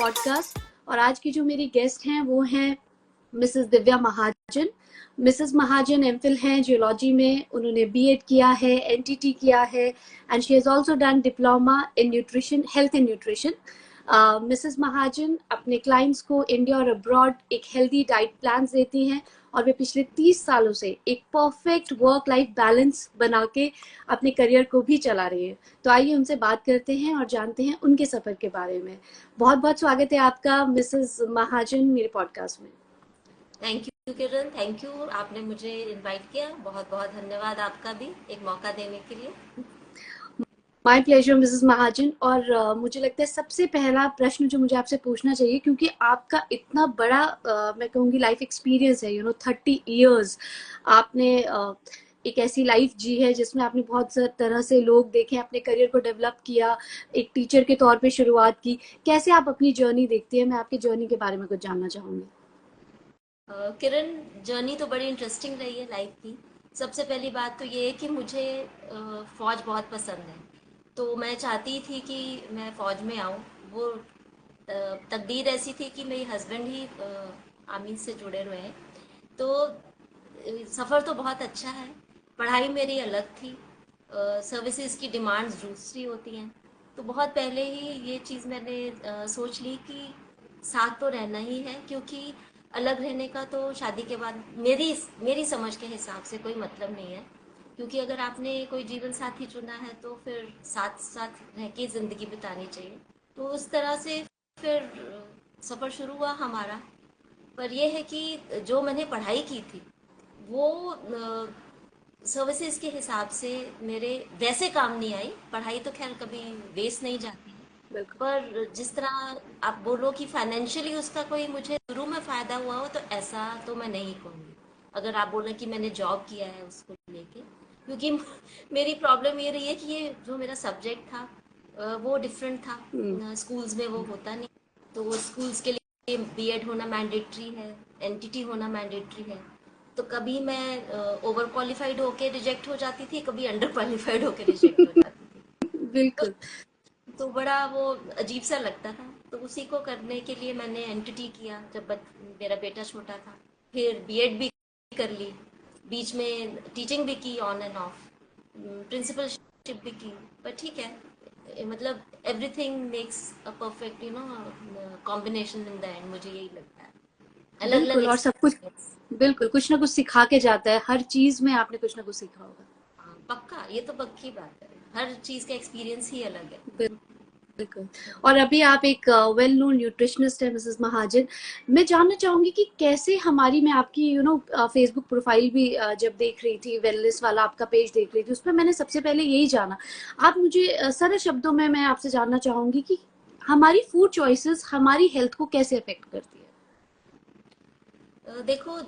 Podcast. और आज की जो मेरी गेस्ट हैं वो हैं Mrs Divya Mahajan. Mrs Mahajan MPhil हैं जियोलॉजी में, उन्होंने बीएड किया है, एनटीटी किया है and she has also done diploma in nutrition, health and nutrition. Mrs Mahajan अपने क्लाइंट्स को इंडिया और अब्रॉड एक हेल्दी डाइट प्लान देती हैं और वे पिछले 30 सालों से एक परफेक्ट वर्क लाइफ बैलेंस बना के अपने करियर को भी चला रही है। तो आइए उनसे बात करते हैं और जानते हैं उनके सफर के बारे में। बहुत बहुत स्वागत है आपका मिसेस महाजन मेरे पॉडकास्ट में। Thank you Kiran, thank you, आपने मुझे इनवाइट किया। बहुत बहुत धन्यवाद आपका भी एक मौका देने के लिए। माय प्लेजर मिसेस महाजन। और मुझे लगता है सबसे पहला प्रश्न जो मुझे आपसे पूछना चाहिए, क्योंकि आपका इतना बड़ा मैं कहूँगी लाइफ एक्सपीरियंस है, 30 इयर्स आपने एक ऐसी लाइफ जी है जिसमें आपने बहुत तरह से लोग देखे, अपने करियर को डेवलप किया, एक टीचर के तौर पे शुरुआत की। कैसे आप अपनी जर्नी देखती है? मैं आपकी जर्नी के बारे में कुछ जानना चाहूँगी। किरण, जर्नी तो बड़ी इंटरेस्टिंग रही है लाइफ की। सबसे पहली बात तो ये है कि मुझे फ़ौज बहुत पसंद है, तो मैं चाहती थी कि मैं फ़ौज में आऊँ। वो तकदीर ऐसी थी कि मेरे हस्बैंड ही आर्मी से जुड़े हुए हैं। तो सफ़र तो बहुत अच्छा है, पढ़ाई मेरी अलग थी, सर्विसेज की डिमांड्स दूसरी होती हैं। तो बहुत पहले ही ये चीज़ मैंने सोच ली कि साथ तो रहना ही है, क्योंकि अलग रहने का तो शादी के बाद मेरी मेरी समझ के हिसाब से कोई मतलब नहीं है। क्योंकि अगर आपने कोई जीवन साथी चुना है तो फिर साथ साथ रह के ज़िंदगी बितानी चाहिए। तो उस तरह से फिर सफ़र शुरू हुआ हमारा। पर यह है कि जो मैंने पढ़ाई की थी वो सर्विसेज के हिसाब से मेरे वैसे काम नहीं आई। पढ़ाई तो खैर कभी वेस्ट नहीं जाती है, बिल्कुल। पर जिस तरह आप बोलो कि फाइनेंशियली उसका कोई मुझे शुरू में फ़ायदा हुआ हो, तो ऐसा तो मैं नहीं कहूँगी। अगर आप बोलें कि मैंने जॉब किया है उसको लेके, क्योंकि मेरी प्रॉब्लम ये रही है कि ये जो मेरा सब्जेक्ट था वो डिफरेंट था। स्कूल्स में वो होता नहीं। तो स्कूल्स के लिए बीएड होना मैंडेटरी है, एनटीटी होना मैंडेटरी है। तो कभी मैं ओवर क्वालिफाइड होके रिजेक्ट हो जाती थी, कभी अंडर क्वालिफाइड होके रिजेक्ट हो जाती थी। तो बिल्कुल। बड़ा वो अजीब सा लगता था। तो उसी को करने के लिए मैंने एनटीटी किया जब मेरा बेटा छोटा था। फिर बीएड भी कर ली, बीच में टीचिंग भी की ऑन एंड ऑफ, प्रिंसिपलशिप भी की। पर ठीक है, मतलब everything makes a perfect combination in the end, मुझे यही लगता है। अलग अलग बिल्कुल, और सब कुछ एक्सपीरियंस। बिल्कुल कुछ ना कुछ सिखा के जाता है, हर चीज में आपने कुछ ना कुछ सीखा होगा। हाँ, पक्का, ये तो पक्की बात है। हर चीज़ का एक्सपीरियंस ही अलग है। बिल्कुल। और अभी आप एक वेल नोन न्यूट्रिशनिस्ट है मिसेस महाजन। मैं जानना चाहूंगी कि कैसे हमारी, मैं आपकी फेसबुक प्रोफाइल भी जब देख रही थी, वेलनेस वाला आपका पेज देख रही थी, उसमें मैंने सबसे पहले यही जाना। आप मुझे सरल शब्दों में मैं आपसे जानना चाहूंगी कि हमारी फूड चॉइसेस हमारी हेल्थ को कैसे अफेक्ट करती है। देखो,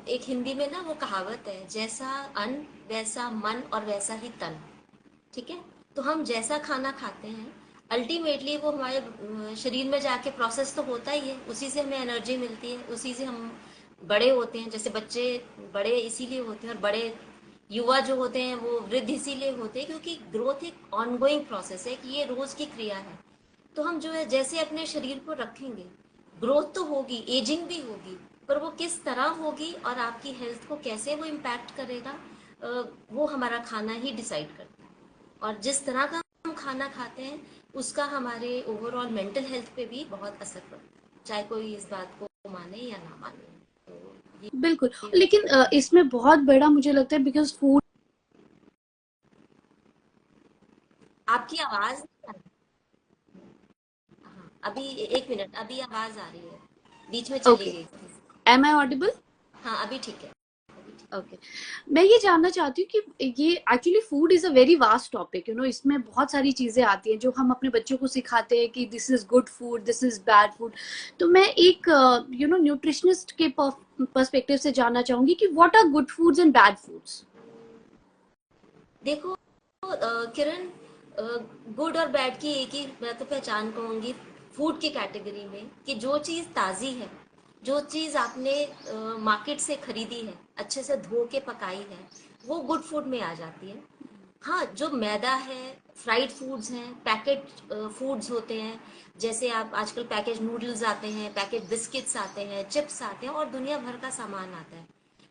एक हिंदी में ना वो कहावत है, जैसा अन्न वैसा मन और वैसा ही तन। ठीक है। तो हम जैसा खाना खाते हैं अल्टीमेटली वो हमारे शरीर में जाके प्रोसेस तो होता ही है, उसी से हमें एनर्जी मिलती है, उसी से हम बड़े होते हैं। जैसे बच्चे बड़े इसीलिए होते हैं, और बड़े युवा जो होते हैं वो वृद्ध इसीलिए होते हैं, क्योंकि ग्रोथ एक ऑनगोइंग प्रोसेस है, कि ये रोज की क्रिया है। तो हम जो है जैसे अपने शरीर को रखेंगे, ग्रोथ तो होगी, एजिंग भी होगी, पर वो किस तरह होगी और आपकी हेल्थ को कैसे वो इम्पैक्ट करेगा, वो हमारा खाना ही डिसाइड करता है। और जिस तरह का हम खाना खाते हैं उसका हमारे ओवरऑल मेंटल हेल्थ पे भी बहुत असर पड़ता है, चाहे कोई इस बात को माने या ना माने। तो बिल्कुल। ये लेकिन इसमें बहुत बड़ा मुझे लगता है, बिकॉज फूड। आपकी आवाज नहीं आ रही। हाँ, अभी एक मिनट, अभी आवाज आ रही है, बीच में चली ओके, गई थी। Am I audible? हाँ, अभी ठीक है, अभी ठीक है। ओके। मैं ये जानना चाहती हूँ कि ये actually food is a very vast topic, इसमें बहुत सारी चीजें आती हैं जो हम अपने बच्चों को सिखाते हैं कि this is good food, this is bad food. तो मैं एक न्यूट्रिशनिस्ट के पर्सपेक्टिव से जानना चाहूंगी कि what are good foods and bad foods. देखो किरण, गुड और बैड की एक ही मैं तो पहचान कहूंगी फूड की कैटेगरी में, कि जो चीज़ ताज़ी है, जो चीज़ आपने मार्केट से खरीदी है, अच्छे से धो के पकाई है, वो गुड फूड में आ जाती है। हाँ, जो मैदा है, फ्राइड फूड्स हैं, पैकेट फूड्स होते हैं, जैसे आप आजकल पैकेज नूडल्स आते हैं, पैकेट बिस्किट्स आते हैं, चिप्स आते हैं, और दुनिया भर का सामान आता है।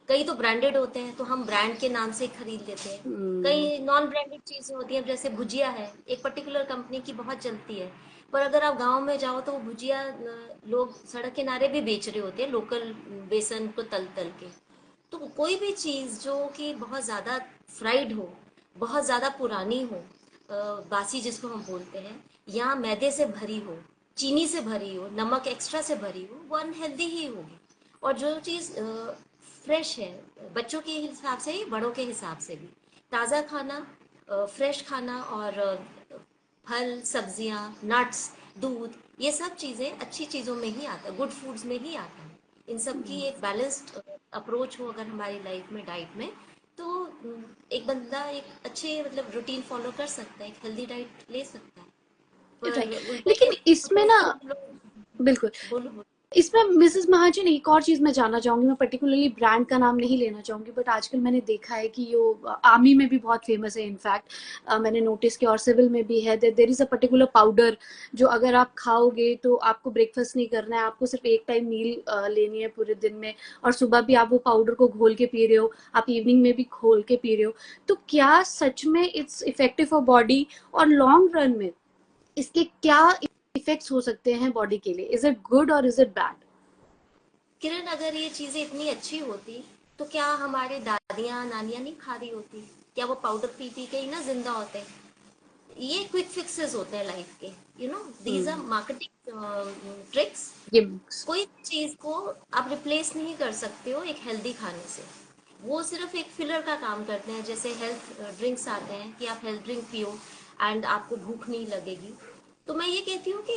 कई तो ब्रांडेड होते हैं, तो हम ब्रांड के नाम से ही खरीद लेते हैं। हम्म। कई नॉन ब्रांडेड चीजें होती हैं, जैसे भुजिया है, एक पर्टिकुलर कंपनी की बहुत चलती है, पर अगर आप गांव में जाओ तो वो भुजिया लोग सड़क किनारे भी बेच रहे होते हैं, लोकल बेसन को तल तल के। तो कोई भी चीज जो कि बहुत ज्यादा फ्राइड हो, बहुत ज्यादा पुरानी हो, बासी जिसको हम बोलते हैं, या मैदे से भरी हो, चीनी से भरी हो, नमक एक्स्ट्रा से भरी हो, वो अनहेल्दी ही होगी। और जो चीज फ्रेश है, बच्चों के हिसाब से ही, बड़ों के हिसाब से भी, ताज़ा खाना, फ्रेश खाना, और फल सब्जियां, नट्स, दूध, ये सब चीज़ें अच्छी चीज़ों में ही आता है, गुड फूड्स में ही आता है। इन सब की एक बैलेंस्ड अप्रोच हो अगर हमारी लाइफ में, डाइट में, तो एक बंदा एक अच्छे मतलब रूटीन फॉलो कर सकता है, एक हेल्दी डाइट ले सकता है। राइट। पर उल्टा लेकिन ये इसमें होता है ना, कि हम लोग, बिल्कुल, बोलो बोलो। इसमें मिसेस महाजन एक और चीज मैं जानना चाहूंगी, मैं पर्टिकुलरली ब्रांड का नाम नहीं लेना चाहूंगी, बट आजकल मैंने देखा है कि यो आर्मी में भी बहुत फेमस है। इनफैक्ट मैंने नोटिस किया, और सिविल में भी है, there is a particular powder जो अगर आप खाओगे तो आपको ब्रेकफास्ट नहीं करना है, आपको सिर्फ एक टाइम मील लेनी है पूरे दिन में, और सुबह भी आप वो पाउडर को घोल के पी रहे हो, आप इवनिंग में भी घोल के पी रहे हो। तो क्या सच में इट्स इफेक्टिव फॉर बॉडी, और लॉन्ग रन में इसके क्या इफेक्ट्स हो सकते हैं बॉडी के लिए? इज इट गुड और इज इट बैड? किरण, अगर ये चीजें इतनी अच्छी होती तो क्या हमारे दादियाँ नानियाँ नहीं खा रही होती? क्या वो पाउडर पी पी के ही ना जिंदा होते? ये क्विक फिक्सेस होते हैं लाइफ के, दीज आर मार्केटिंग ट्रिक्स। गिम्स। कोई चीज को आप रिप्लेस नहीं कर सकते हो एक हेल्दी खाने से। वो सिर्फ एक फिलर का काम करते हैं, जैसे हेल्थ ड्रिंक्स आते हैं कि आप हेल्थ ड्रिंक पियो एंड आपको भूख नहीं लगेगी। तो मैं ये कहती हूँ कि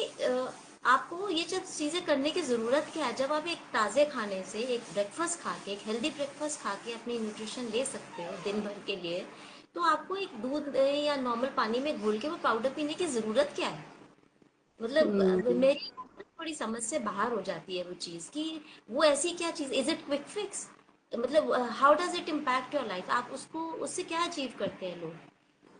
आपको ये सब चीजें करने की जरूरत क्या है, जब आप एक ताजे खाने से, एक ब्रेकफास्ट खा के, एक हेल्दी ब्रेकफास्ट खा के अपनी न्यूट्रिशन ले सकते हो दिन भर के लिए। तो आपको एक दूध या नॉर्मल पानी में घोल के वो पाउडर पीने की जरूरत क्या है? मतलब मेरी थोड़ी समझ से बाहर हो जाती है वो चीज कि वो ऐसी क्या चीज, इज इट क्विक फिक्स? मतलब how does it impact your life? आप उसको, उससे क्या अचीव करते हैं लोग?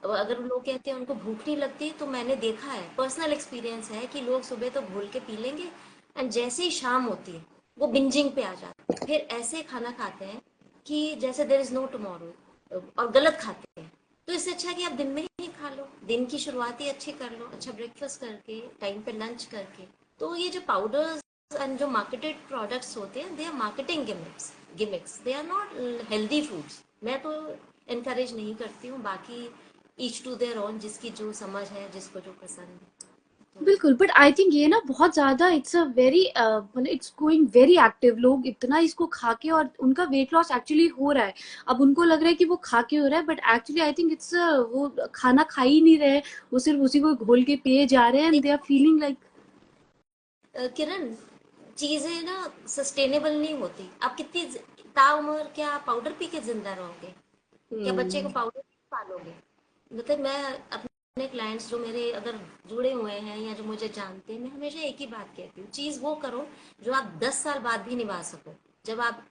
अब अगर लोग कहते हैं उनको भूख नहीं लगती, तो मैंने देखा है, पर्सनल एक्सपीरियंस है, कि लोग सुबह तो घोल के पी लेंगे, एंड जैसे ही शाम होती है वो बिंजिंग पे आ जाते हैं, फिर ऐसे खाना खाते हैं कि जैसे देर इज नो टुमारो, और गलत खाते हैं। तो इससे अच्छा है कि आप दिन में ही खा लो, दिन की शुरुआत ही अच्छी कर लो, अच्छा ब्रेकफास्ट करके, टाइम पे लंच करके। तो ये जो पाउडर्स एंड जो मार्केटेड प्रोडक्ट्स होते हैं, they are marketing gimmicks, they are not healthy foods. मैं तो इनकरेज नहीं करती हूँ, बाकी ईच टू देयर ओन, जिसकी जो समझ है, जिसको जो पसंद है। तो बिल्कुल, बट आई थिंक ये ना बहुत ज्यादा, इट्स अ वेरी मतलब इट्स गोइंग वेरी एक्टिव। लोग इतना इसको खा के, और उनका वेट लॉस एक्चुअली हो रहा है। अब उनको लग रहा है कि वो खा के हो रहा है, but actually I think it's, वो खाना खा ही नहीं रहे, वो सिर्फ उसी को घोल के पिए जा रहे हैं, एंड दे आर देखो फीलिंग लाइक। किरण, चीजें ना सस्टेनेबल नहीं होती। आप कितनी ताउम्र क्या पाउडर पी के जिंदा रहोगे? क्या बच्चे को पाउडर पालोगे? मतलब मैं अपने क्लाइंट्स जो मेरे अगर जुड़े हुए हैं या जो मुझे जानते हैं, मैं हमेशा एक ही बात कहती हूँ, चीज वो करो जो आप 10 साल बाद भी निभा सको। जब आप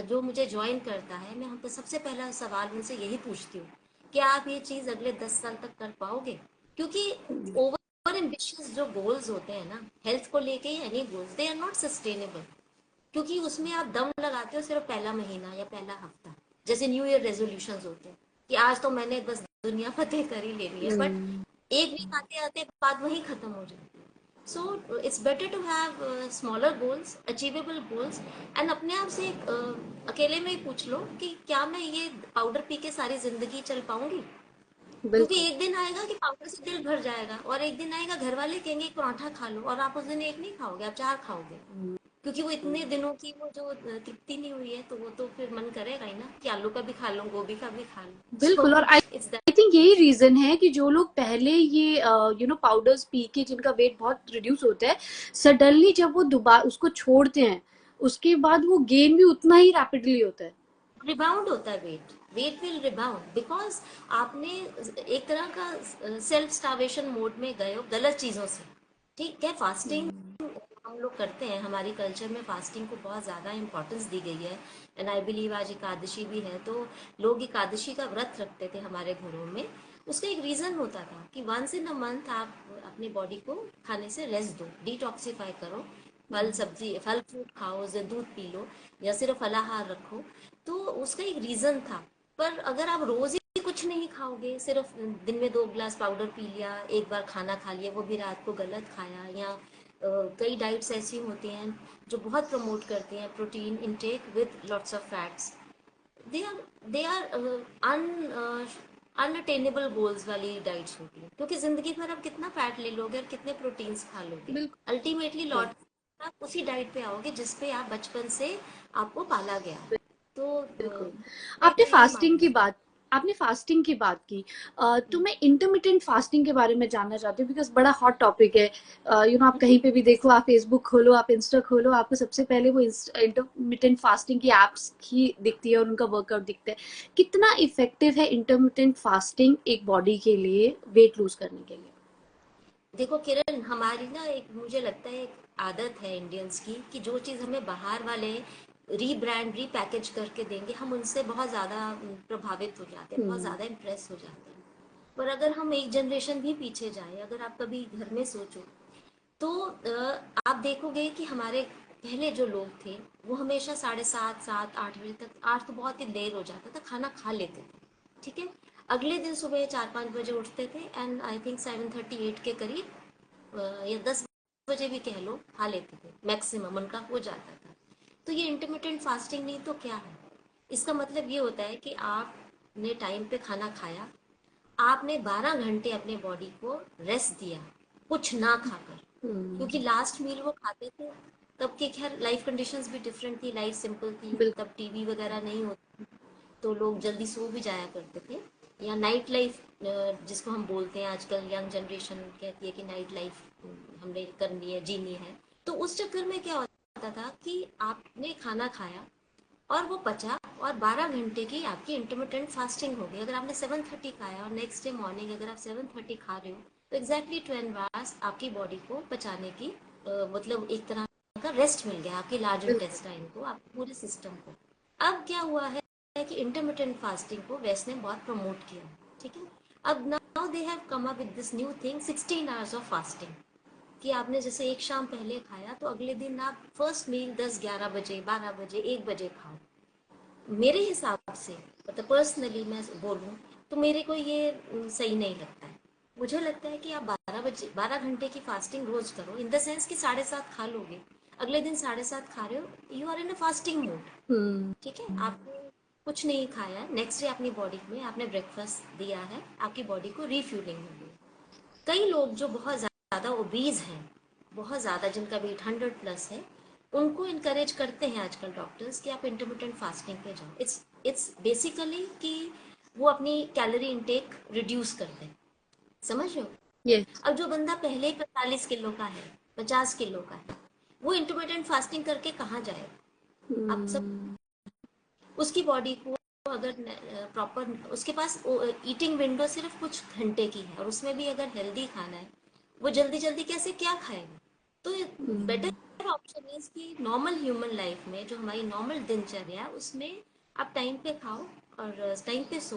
जो मुझे ज्वाइन करता है, मैं हमको सबसे पहला सवाल उनसे यही पूछती हूँ, क्या आप ये चीज अगले 10 साल तक कर पाओगे? क्योंकि ओवर एम्बिशियस जो गोल्स होते हैं ना, हेल्थ को लेके या any goals, they are not sustainable. क्योंकि उसमें आप दम लगाते हो सिर्फ पहला महीना या पहला हफ्ता। जैसे न्यू ईयर रेजोल्यूशंस होते हैं कि आज तो मैंने बस दुनिया फतेह कर ही लेनी है, बट एक वीक आते आते बात वहीं खत्म हो जाती है। So it's better to have smaller goals, achievable goals, and अपने आप से अकेले में ही पूछ लो कि क्या मैं ये पाउडर पी के सारी जिंदगी चल पाऊंगी? क्योंकि बिल्कुल। एक दिन आएगा कि पाउडर से दिल भर जाएगा, और एक दिन आएगा घर वाले कहेंगे एक पराठा खा लो, और आप उस दिन एक नहीं खाओगे, आप 4 खाओगे। क्योंकि वो इतने दिनों की वो जो तृप्ति नहीं हुई है, तो वो तो फिर मन करेगा ही ना कि आलू का भी खा लो, गोभी का भी खा लो। बिल्कुल, सो और आई इट्स आई थिंक यही रीजन है कि जो लोग पहले ये पाउडर्स पी के जिनका वेट बहुत रिड्यूस होता है, सडनली जब वो दोबारा उसको छोड़ते हैं, उसके बाद वो गेन भी उतना ही रैपिडली होता है। रिबाउंड होता है, weight weight will rebound, because आपने एक तरह का सेल्फ स्टार्वेशन मोड में गए हो गलत चीजों से। ठीक है, फास्टिंग हम लोग करते हैं, हमारी कल्चर में फास्टिंग को बहुत ज़्यादा इंपॉर्टेंस दी गई है, एंड आई बिलीव आज एकादशी भी है, तो लोग एकादशी का व्रत रखते थे हमारे घरों में। उसका एक रीजन होता था कि वंस इन अ मंथ आप अपने बॉडी को खाने से रेस्ट दो, डिटॉक्सिफाई करो, फल सब्जी फल फ्रूट खाओ, या दूध पी लो, या सिर्फ फलाहार रखो। तो उसका एक रीजन था। पर अगर आप रोज ही कुछ नहीं खाओगे, सिर्फ दिन में 2 गिलास पाउडर पी लिया, एक बार खाना खा लिया, वो भी रात को गलत खाया, या कई डाइट्स ऐसी होती हैं जो बहुत प्रमोट करती हैं protein intake with lots of fats, they are unattainable goals वाली डाइट्स होती है, क्योंकि जिंदगी भर आप कितना फैट ले लोगे और कितने प्रोटीन्स खा लोगे, बिल्कुल। अल्टीमेटली लौट आप उसी डाइट पे आओगे जिस पे आप बचपन से आपको पाला गया है। तो बिल्कुल। आपने मेरा यही फास्टिंग मानना की है। बात आपने फास्टिंग की बात की। तो मैं इंटरमिटेंट फास्टिंग के बारे में जानना चाहती हूँ, बिकॉज बड़ा हॉट टॉपिक है। आप कहीं पे भी देखो, आप फेसबुक खोलो, आप इंस्टा खोलो, आपको सबसे पहले वो इंटरमिटेंट फास्टिंग की एप्स ही दिखती है और उनका वर्कआउट दिखता है। कितना इफेक्टिव है इंटरमिटेंट फास्टिंग एक बॉडी के लिए वेट लूज करने के लिए? देखो किरण, हमारी ना एक, मुझे लगता है एक आदत है इंडियंस की, कि जो चीज़ हमें बाहर वाले रीब्रांड रीपैकेज करके देंगे, हम उनसे बहुत ज़्यादा प्रभावित हो जाते हैं, बहुत ज़्यादा इम्प्रेस हो जाते हैं। पर अगर हम एक जनरेशन भी पीछे जाए, अगर आप कभी घर में सोचो, तो आप देखोगे कि हमारे पहले जो लोग थे वो हमेशा 7:30 7 8 बजे तक, 8 तो बहुत ही देर हो जाता था, खाना खा लेते थे। ठीक है, अगले दिन सुबह 4 5 बजे उठते थे, एंड आई थिंक 7:30 8 के करीब या 10 बजे भी कह लो खा लेते थे, मैक्सिमम उनका हो जाता था। तो ये इंटरमिटेंट फास्टिंग नहीं तो क्या है? इसका मतलब ये होता है कि आपने टाइम पे खाना खाया, आपने 12 घंटे अपने बॉडी को रेस्ट दिया, कुछ ना खाकर। क्योंकि लास्ट मील वो खाते थे, तब के खैर लाइफ कंडीशंस भी डिफरेंट थी, लाइफ सिंपल थी, बिल्कुल। तब टीवी वगैरह नहीं होती, तो लोग जल्दी सो भी जाया करते थे। या नाइट लाइफ जिसको हम बोलते हैं, आजकल यंग जनरेशन कहती है कि नाइट लाइफ हमने करनी है, जीनी है। तो उस चक्कर में क्या होता था कि आपने खाना खाया और वो पचा, और 12 घंटे की आपकी इंटरमिटेंट फास्टिंग हो गई। अगर आपने 7:30 खाया और नेक्स्ट डे मॉर्निंग अगर आप 7:30 खा रहे हो, तो एग्जैक्टली 12 आवर्स आपकी बॉडी को पचाने की मतलब एक तरह का रेस्ट मिल गया आपके लार्ज बिल्कुल। इंटेस्टाइन को, आपके पूरे सिस्टम को। अब क्या हुआ है कि इंटरमिटेंट फास्टिंग को वेस्ट ने बहुत प्रमोट किया। ठीक है, अब now they have come up with this new thing, 16 hours of fasting, कि आपने जैसे एक शाम पहले खाया, तो अगले दिन आप फर्स्ट मील 10 11 बजे 12 बजे 1 बजे खाओ। मेरे हिसाब से, मतलब पर्सनली मैं बोलूँ, तो मेरे को ये सही नहीं लगता है। मुझे लगता है कि आप 12 बजे 12 घंटे की फास्टिंग रोज करो, इन द सेंस कि 7:30 खा लोगे, अगले दिन 7:30 खा रहे हो, you are in a fasting mode. Hmm. ठीक है, आपने कुछ नहीं खाया, नेक्स्ट डे अपनी बॉडी में आपने ब्रेकफास्ट दिया है, आपकी बॉडी को रीफ्यूलिंग हो गई। कई लोग जो बहुत ज़्यादा ओबीज हैं, बहुत ज़्यादा जिनका वेट 100+ है, उनको इनकरेज करते हैं आजकल डॉक्टर्स कि आप इंटरमिटेंट फास्टिंग पे जाओ। इट्स बेसिकली कि वो अपनी कैलोरी इनटेक रिड्यूस कर दें। समझ रहे हो? यस। अब जो बंदा पहले ही 45 किलो का है, 50 किलो का है, वो इंटरमिटेंट फास्टिंग करके कहाँ जाएगा? आप सब, उसकी बॉडी को अगर प्रॉपर, उसके पास ईटिंग विंडो सिर्फ कुछ घंटे की है, और उसमें भी अगर हेल्दी खाना है, वो जल्दी जल्दी कैसे क्या खाएगा? तो बेटर ऑप्शन इज कि नॉर्मल ह्यूमन लाइफ में, जो हमारी नॉर्मल दिनचर्या है, उसमें आप टाइम पे खाओ और टाइम पे सो।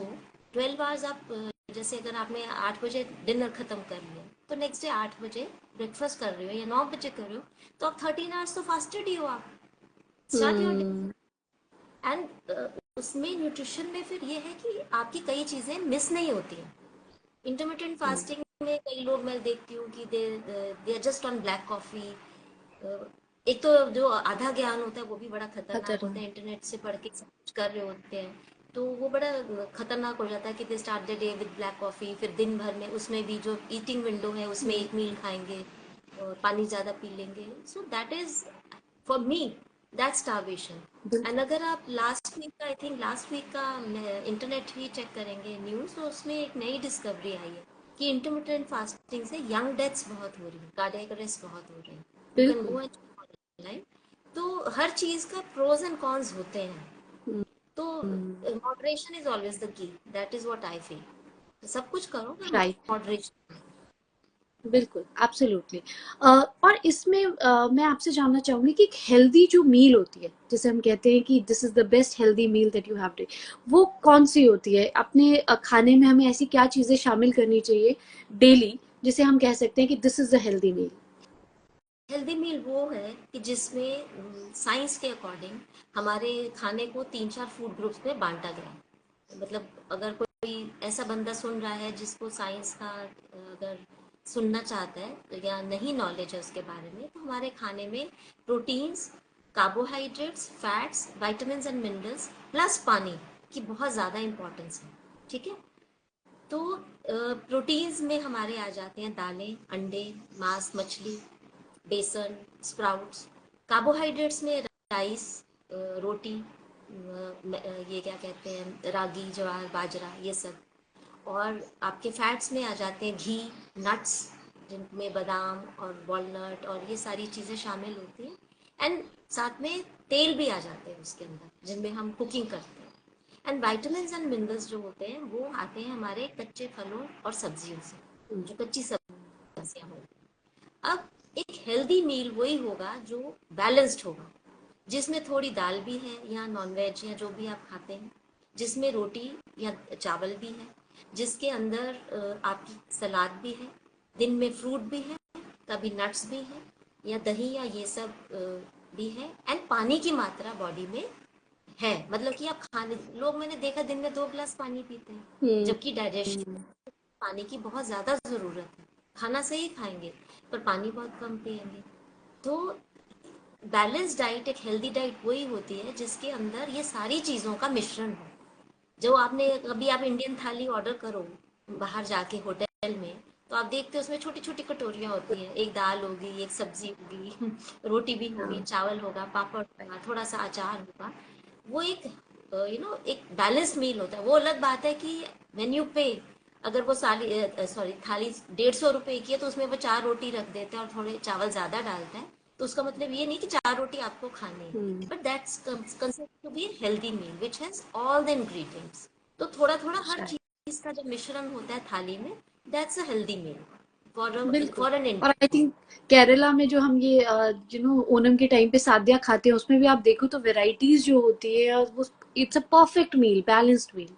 12 आवर्स आप जैसे अगर आपने 8 बजे डिनर खत्म कर लिया, तो नेक्स्ट डे 8 बजे ब्रेकफास्ट कर रहे हो या 9 बजे कर रहे हो, तो आप 13 आवर्स तो फास्टेड ही हो। आप स्टार्ट योर डे। एंड उसमें न्यूट्रिशन में फिर ये है कि आपकी कई चीज़ें मिस नहीं होती हैं। इंटरमिटेंट फास्टिंग में कई लोग मैं देखती हूँ कि they are just on black coffee. एक तो जो आधा ज्ञान होता है वो भी बड़ा खतरनाक होता है, खतरनाक। इंटरनेट से पढ़ के सब कुछ कर रहे होते हैं, तो वो बड़ा खतरनाक हो जाता है कि they start the day with black coffee, फिर दिन भर में उसमें भी जो ईटिंग विंडो है उसमें एक मील खाएंगे और पानी ज़्यादा पी लेंगे। So that is for me, that starvation. And बिल्कुल। अगर आप लास्ट वीक का, आई थिंक लास्ट वीक का इंटरनेट ही चेक करेंगे न्यूज़, तो उसमें एक नई डिस्कवरी आई है कि इंटरमिटेंट फास्टिंग से यंग डेथ्स बहुत हो रही है, कार्डियक अरेस्ट बहुत हो रही है। यू कैन बिल्कुल। Go and online. तो हर चीज़ का प्रोज एंड कॉन्स होते हैं। तो moderation is always the key, that is what I feel. सब कुछ करो पर राइट। मॉडरेशन। बिल्कुल, एब्सोल्युटली। और इसमें मैं आपसे जानना चाहूँगी कि एक हेल्दी जो मील होती है, जिसे हम कहते हैं कि this is the best healthy meal that you have to, वो कौन-सी होती है? अपने खाने में हमें ऐसी क्या चीज़ें शामिल करनी चाहिए डेली, जिसे हम कह सकते हैं कि this is the healthy meal? Healthy meal वो है कि जिसमें साइंस के अकॉर्डिंग हमारे खाने को 3-4 फूड ग्रुप्स में बाँटा गया है। मतलब अगर कोई ऐसा बंदा सुन रहा है जिसको साइंस का अगर सुनना चाहता है तो या नहीं नॉलेज है उसके बारे में, तो हमारे खाने में proteins, carbohydrates, fats, vitamins and minerals plus पानी की बहुत ज़्यादा इम्पोर्टेंस है। ठीक है? तो प्रोटीन्स में हमारे आ जाते हैं दालें, अंडे, मांस, मछली, बेसन, स्प्राउट्स। कार्बोहाइड्रेट्स में राइस, रोटी, ये क्या कहते हैं, रागी, ज्वार, बाजरा, ये सब। और आपके फैट्स में आ जाते हैं घी, नट्स, जिनमें बादाम और वॉलनट और ये सारी चीज़ें शामिल होती हैं। एंड साथ में तेल भी आ जाते हैं उसके अंदर, जिनमें हम कुकिंग करते हैं। एंड विटामिन्स एंड मिनरल्स जो होते हैं वो आते हैं हमारे कच्चे फलों और सब्जियों से, हुँ, जो कच्ची सब्जियां हों। अब एक हेल्दी मील वही होगा जो बैलेंस्ड होगा, जिसमें थोड़ी दाल भी है या नॉनवेज या जो भी आप खाते हैं, जिसमें रोटी या चावल भी है, जिसके अंदर आपकी सलाद भी है, दिन में फ्रूट भी है, कभी नट्स भी है, या दही या ये सब भी है। एंड पानी की मात्रा बॉडी में है, मतलब कि आप खाने, लोग मैंने देखा दिन में 2 गिलास पानी पीते हैं, हुँ, जबकि डाइजेशन पानी की बहुत ज़्यादा ज़रूरत है। खाना सही खाएंगे पर पानी बहुत कम पिएंगे। तो बैलेंस डाइट, एक हेल्दी डाइट वही होती है जिसके अंदर ये सारी चीज़ों का मिश्रण हो। जो आपने कभी आप इंडियन थाली ऑर्डर करो बाहर जाके होटल में, तो आप देखते हो उसमें छोटी छोटी कटोरियाँ होती हैं, एक दाल होगी, एक सब्जी होगी, रोटी भी होगी, हाँ, चावल होगा, पापड़ होगा, थोड़ा सा अचार होगा। वो एक एक बैलेंस्ड मील होता है। वो अलग बात है कि व्हेन यू पे, अगर वो साली सॉरी थाली 150 रुपए की है तो उसमें वो 4 रोटी रख देते हैं और थोड़े चावल ज्यादा डालते हैं, तो उसका मतलब ये नहीं कि 4 रोटी आपको खानी है, हुँ, but that's considered to be healthy meal which has all the ingredients. तो थोड़ा थोड़ा हर शायद। चीज का जब मिश्रण होता है थाली में, दैट्स अ हेल्दी मील बिल्कुल। फॉर एन और इंडियन। आई थिंक केरला में जो हम ये ओणम के टाइम पे सादिया खाते हैं, उसमें भी आप देखो तो वैराइटीज जो होती है, और वो it's a perfect meal, balanced meal.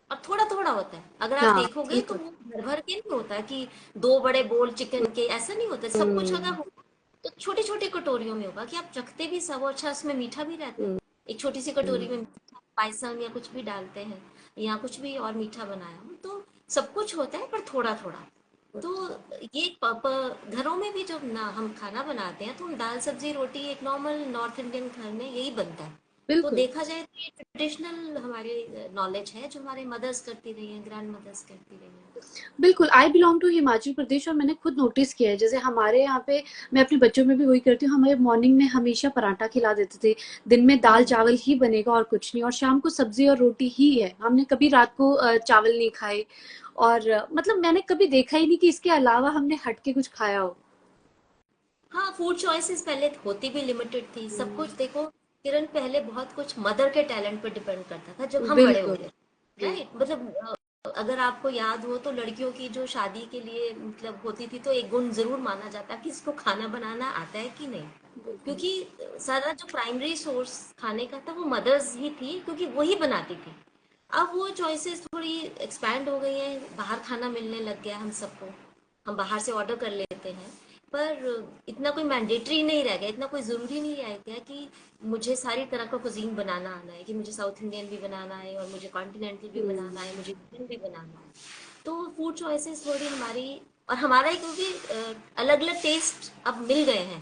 और थोड़ा थोड़ा होता है, अगर आप हाँ, देखोगे तो बिल्कुल। वो भर भर के नहीं होता कि 2 बड़े बोल चिकन के, ऐसा नहीं होता। सब कुछ अगर हुँ, होगा तो छोटी छोटी कटोरियों में होगा कि आप रखते भी सब, और अच्छा उसमें मीठा भी रहता है। हुँ, एक छोटी सी कटोरी में पायसम या कुछ भी डालते हैं, या कुछ भी और मीठा बनाया हो, तो सब कुछ होता है पर थोड़ा थोड़ा। तो ये घरों में भी जब ना हम खाना बनाते हैं तो हम दाल सब्जी रोटी, एक नॉर्मल नॉर्थ इंडियन घर में यही बनता है। तो बिल्कुल। देखा जाए तो ये ट्रेडिशनल हमारे नॉलेज है जो हमारे मदर्स करती रही हैं, ग्रैंड मदर्स करती रही हैं। बिल्कुल, I belong to Himachal Pradesh, और मैंने खुद नोटिस किया है, जैसे हमारे यहाँ पे मैं अपने बच्चों में भी वही करती हूँ, हमें मॉर्निंग में हमेशा पराठा खिला देते थे, दिन में दाल हम्म। चावल ही बनेगा और कुछ नहीं, और शाम को सब्जी और रोटी ही है, हमने कभी रात को चावल नहीं खाए। और मतलब मैंने कभी देखा ही नहीं कि इसके अलावा हमने हट के कुछ खाया हो। हाँ, फूड चॉइसेस पहले होती भी लिमिटेड थी, सब कुछ देखो किरण, पहले बहुत कुछ मदर के टैलेंट पर डिपेंड करता था जब हम बड़े बिल्कुल होते, जी। राइट? मतलब अगर आपको याद हो तो लड़कियों की जो शादी के लिए मतलब होती थी, तो एक गुण जरूर माना जाता कि इसको खाना बनाना आता है कि नहीं। बिल्कुल क्योंकि सारा जो प्राइमरी सोर्स खाने का था वो मदर्स ही थी, क्योंकि वही बनाती थी। अब वो चॉइसेस थोड़ी एक्सपैंड हो गई हैं, बाहर खाना मिलने लग गया हम सबको, हम बाहर से ऑर्डर कर लेते हैं। पर इतना कोई मैंडेटरी नहीं रह गया, इतना कोई ज़रूरी नहीं रह गया कि मुझे सारी तरह का कुजीन बनाना आना है, कि मुझे साउथ इंडियन भी बनाना है और मुझे कॉन्टिनेंटल भी बनाना है, मुझे इंडियन भी बनाना है। तो फूड चॉइसेस थोड़ी हमारी और हमारा ही, क्योंकि अलग अलग टेस्ट अब मिल गए हैं,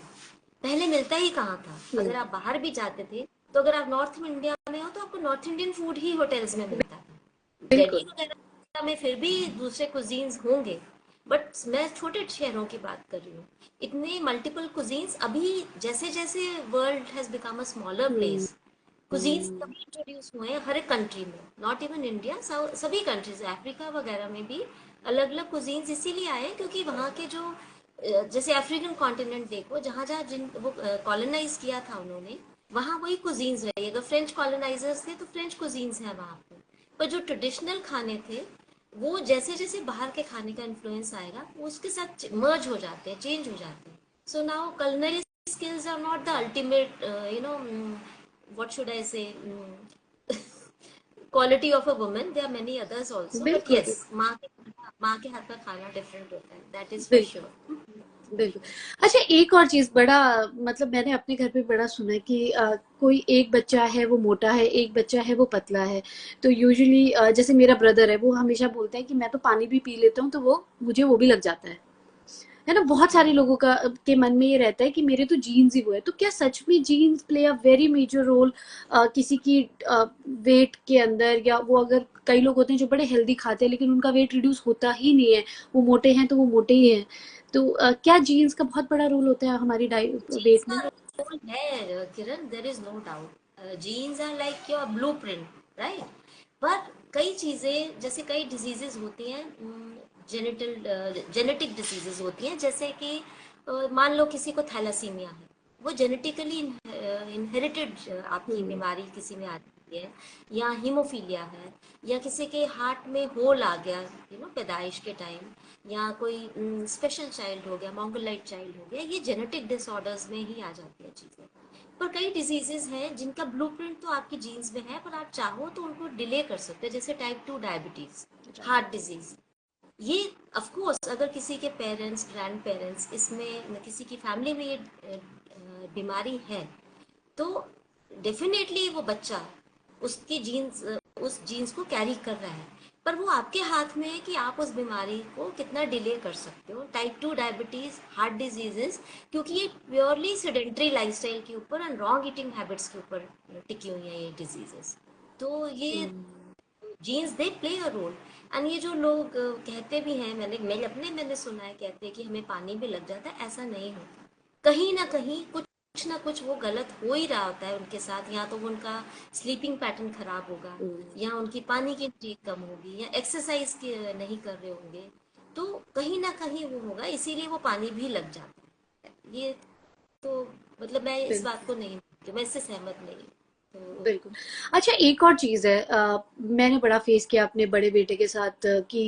पहले मिलता ही कहाँ था। अगर आप बाहर भी जाते थे तो अगर आप नॉर्थ इंडिया में हो तो आपको नॉर्थ इंडियन फूड ही होटल्स में मिलता था। दिल्ली बिल्कुल वगैरह में फिर भी दूसरे कुजीन्स होंगे, बट मैं छोटे शहरों की बात कर रही हूँ। इतने मल्टीपल कुजीन्स अभी, जैसे जैसे world has become a smaller hmm, place, cuisines तभी इंट्रोड्यूस हुए हैं हर एक कंट्री में, नॉट इवन इंडिया, सभी कंट्रीज, अफ्रीका वगैरह में भी अलग अलग कुजीन्स इसीलिए आए हैं क्योंकि वहाँ के जो जैसे अफ्रीकन कॉन्टिनेंट देखो, जहाँ जहाँ जिन वो कॉलोनाइज किया था उन्होंने, वहाँ वही कुजीन्स रही। अगर फ्रेंच कॉलोनाइजर्स थे तो फ्रेंच कुजीन्स हैं वहाँ पे। पर जो ट्रेडिशनल खाने थे वो जैसे जैसे बाहर के खाने का इन्फ्लुएंस आएगा वो उसके साथ मर्ज हो जाते हैं, चेंज हो जाते हैं. So now culinary skills are not the ultimate, what should I say, quality of a woman. There are many others also, but बिल्कुल yes, माँ के हाथ का खाना डिफरेंट होता है, that is for बिल्कुल sure. बिल्कुल। अच्छा, एक और चीज बड़ा, मतलब मैंने अपने घर पे बड़ा सुना है कि कोई एक बच्चा है वो मोटा है, एक बच्चा है वो पतला है। तो यूजुअली जैसे मेरा ब्रदर है, वो हमेशा बोलता है कि मैं तो पानी भी पी लेता हूँ तो वो भी लग जाता है ना। बहुत सारे लोगों का के मन में ये रहता है कि मेरे तो जीन्स ही वो है। तो क्या सच में genes play a very major role किसी की वेट के अंदर? या वो, अगर कई लोग होते हैं जो बड़े हेल्दी खाते हैं लेकिन उनका वेट रिड्यूस होता ही नहीं है, वो मोटे हैं तो वो मोटे ही हैं। तो क्या जीन्स का बहुत बड़ा रोल होता है हमारी जीन्स वेट का में? रोल है Kiran, there is no doubt. Genes are like your blueprint, right. पर कई चीजें, जैसे कई डिजीजेस होती हैं, जेनेटिक डिजीजेस होती हैं, जैसे कि मान लो किसी को थैलासीमिया है, वो जेनेटिकली इनहेरिटेड आपकी हम्म। बीमारी किसी में आती है. या हीमोफीलिया है, या किसी के हार्ट में होल आ गया पैदाइश के टाइम, या कोई स्पेशल चाइल्ड हो गया, मॉन्गोलाइट चाइल्ड हो गया, ये जेनेटिक डिसऑर्डर्स में ही आ जाती है चीज़ें. पर कई डिजीजेस हैं जिनका ब्लूप्रिंट तो आपकी जीन्स में है, पर आप चाहो तो उनको डिले कर सकते हैं, जैसे टाइप 2 डायबिटीज, हार्ट डिजीज. ये ऑफ कोर्स अगर किसी के पेरेंट्स, ग्रैंड पेरेंट्स, इसमें किसी की फैमिली में ये बीमारी है, तो डेफिनेटली वो बच्चा उसकी जीन्स, उस जीन्स को कैरी कर रहा है. पर वो आपके हाथ में है कि आप उस बीमारी को कितना डिले कर सकते हो. टाइप 2 डायबिटीज, हार्ट डिजीजेस, क्योंकि ये प्योरली सेडेंट्री लाइफस्टाइल के ऊपर एंड रॉन्ग ईटिंग हैबिट्स के ऊपर टिकी हुई है ये डिजीजेस. तो ये hmm. Genes they play a role. And ये जो लोग कहते भी हैं, मैंने सुना है, कहते हैं कि हमें पानी भी लग जाता है, ऐसा नहीं होता. कहीं ना कहीं कुछ ना कुछ वो गलत हो ही रहा होता है उनके साथ. या तो उनका स्लीपिंग पैटर्न खराब होगा, हम्म। या उनकी पानी की इंटेक कम होगी, या एक्सरसाइज के नहीं कर रहे होंगे. तो कहीं ना कहीं वो होगा, इसीलिए वो पानी भी लग जाता है. ये तो मतलब मैं इस बात को नहीं मानती, मैं इससे सहमत नहीं हूँ. तो बिल्कुल। अच्छा, एक और चीज़ है, मैंने बड़ा फेस किया अपने बड़े बेटे के साथ कि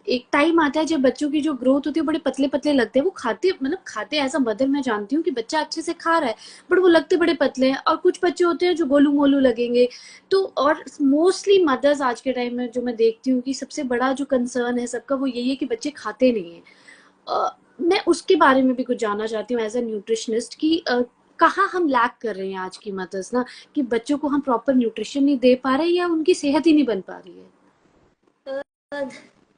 एक टाइम आता है जब बच्चों की जो ग्रोथ होती है बड़े पतले-पतले लगते हैं। वो खाते, मतलब खाते एज़ अ मदर मैं जानती हूँ कि बच्चा अच्छे से खा रहा है, बट वो लगते बड़े पतले हैं। और कुछ बच्चे होते हैं जो गोलू-मोलू लगेंगे। तो और मोस्टली मदर्स आज के टाइम में जो मैं देखती हूँ कि सबसे बड़ा जो कंसर्न है सबका वो यही है कि बच्चे खाते नहीं हैं। मैं उसके बारे में भी कुछ जानना चाहती हूँ एज अ न्यूट्रिशनिस्ट कि कहाँ हम लैक कर रहे हैं आज की मदर्स ना, कि बच्चों को हम प्रॉपर न्यूट्रिशन नहीं दे पा रहे या उनकी सेहत ही नहीं बन पा रही है। अ,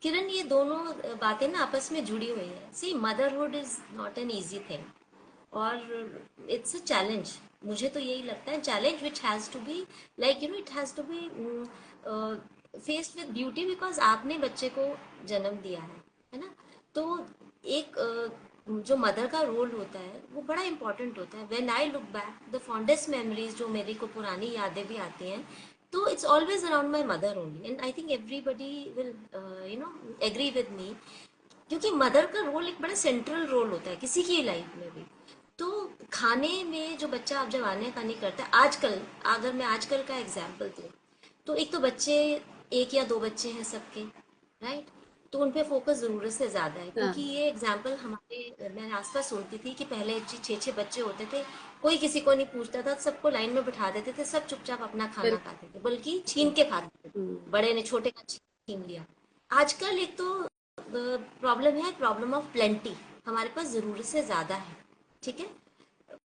किरण, ये दोनों बातें ना आपस में जुड़ी हुई है. See, motherhood is not an easy thing, और इट्स अ चैलेंज. मुझे तो यही लगता है, challenge which has to be, like it has to be faced with beauty, because आपने बच्चे को जन्म दिया है ना. तो एक जो मदर का रोल होता है वो बड़ा इंपॉर्टेंट होता है. When I look back, the fondest memories जो मेरे को पुरानी यादें भी आती हैं, तो it's always around my mother only. And I think everybody will agree with me, क्योंकि मदर का रोल एक बड़ा सेंट्रल रोल होता है किसी की लाइफ में भी. तो खाने में जो बच्चा अब जब आने करता है आजकल, अगर मैं आजकल का एग्जाम्पल दूँ, तो एक तो बच्चे, एक या दो बच्चे हैं सबके, राइट. तो उन पे फोकस ज़रूरत से ज़्यादा है, हाँ। क्योंकि ये एग्जाम्पल मैं आसपास सुनती थी कि पहले छः छः बच्चे होते थे, कोई किसी को नहीं पूछता था, सबको लाइन में बिठा देते थे, सब चुपचाप अपना खाना बिल्कुल। खाते थे, बल्कि छीन के खाते थे. हम्म। बड़े ने छोटे का छीन लिया. आजकल एक तो प्रॉब्लम है, प्रॉब्लम ऑफ प्लेंटी. हमारे पास ज़रूरत से ज़्यादा है, ठीक है.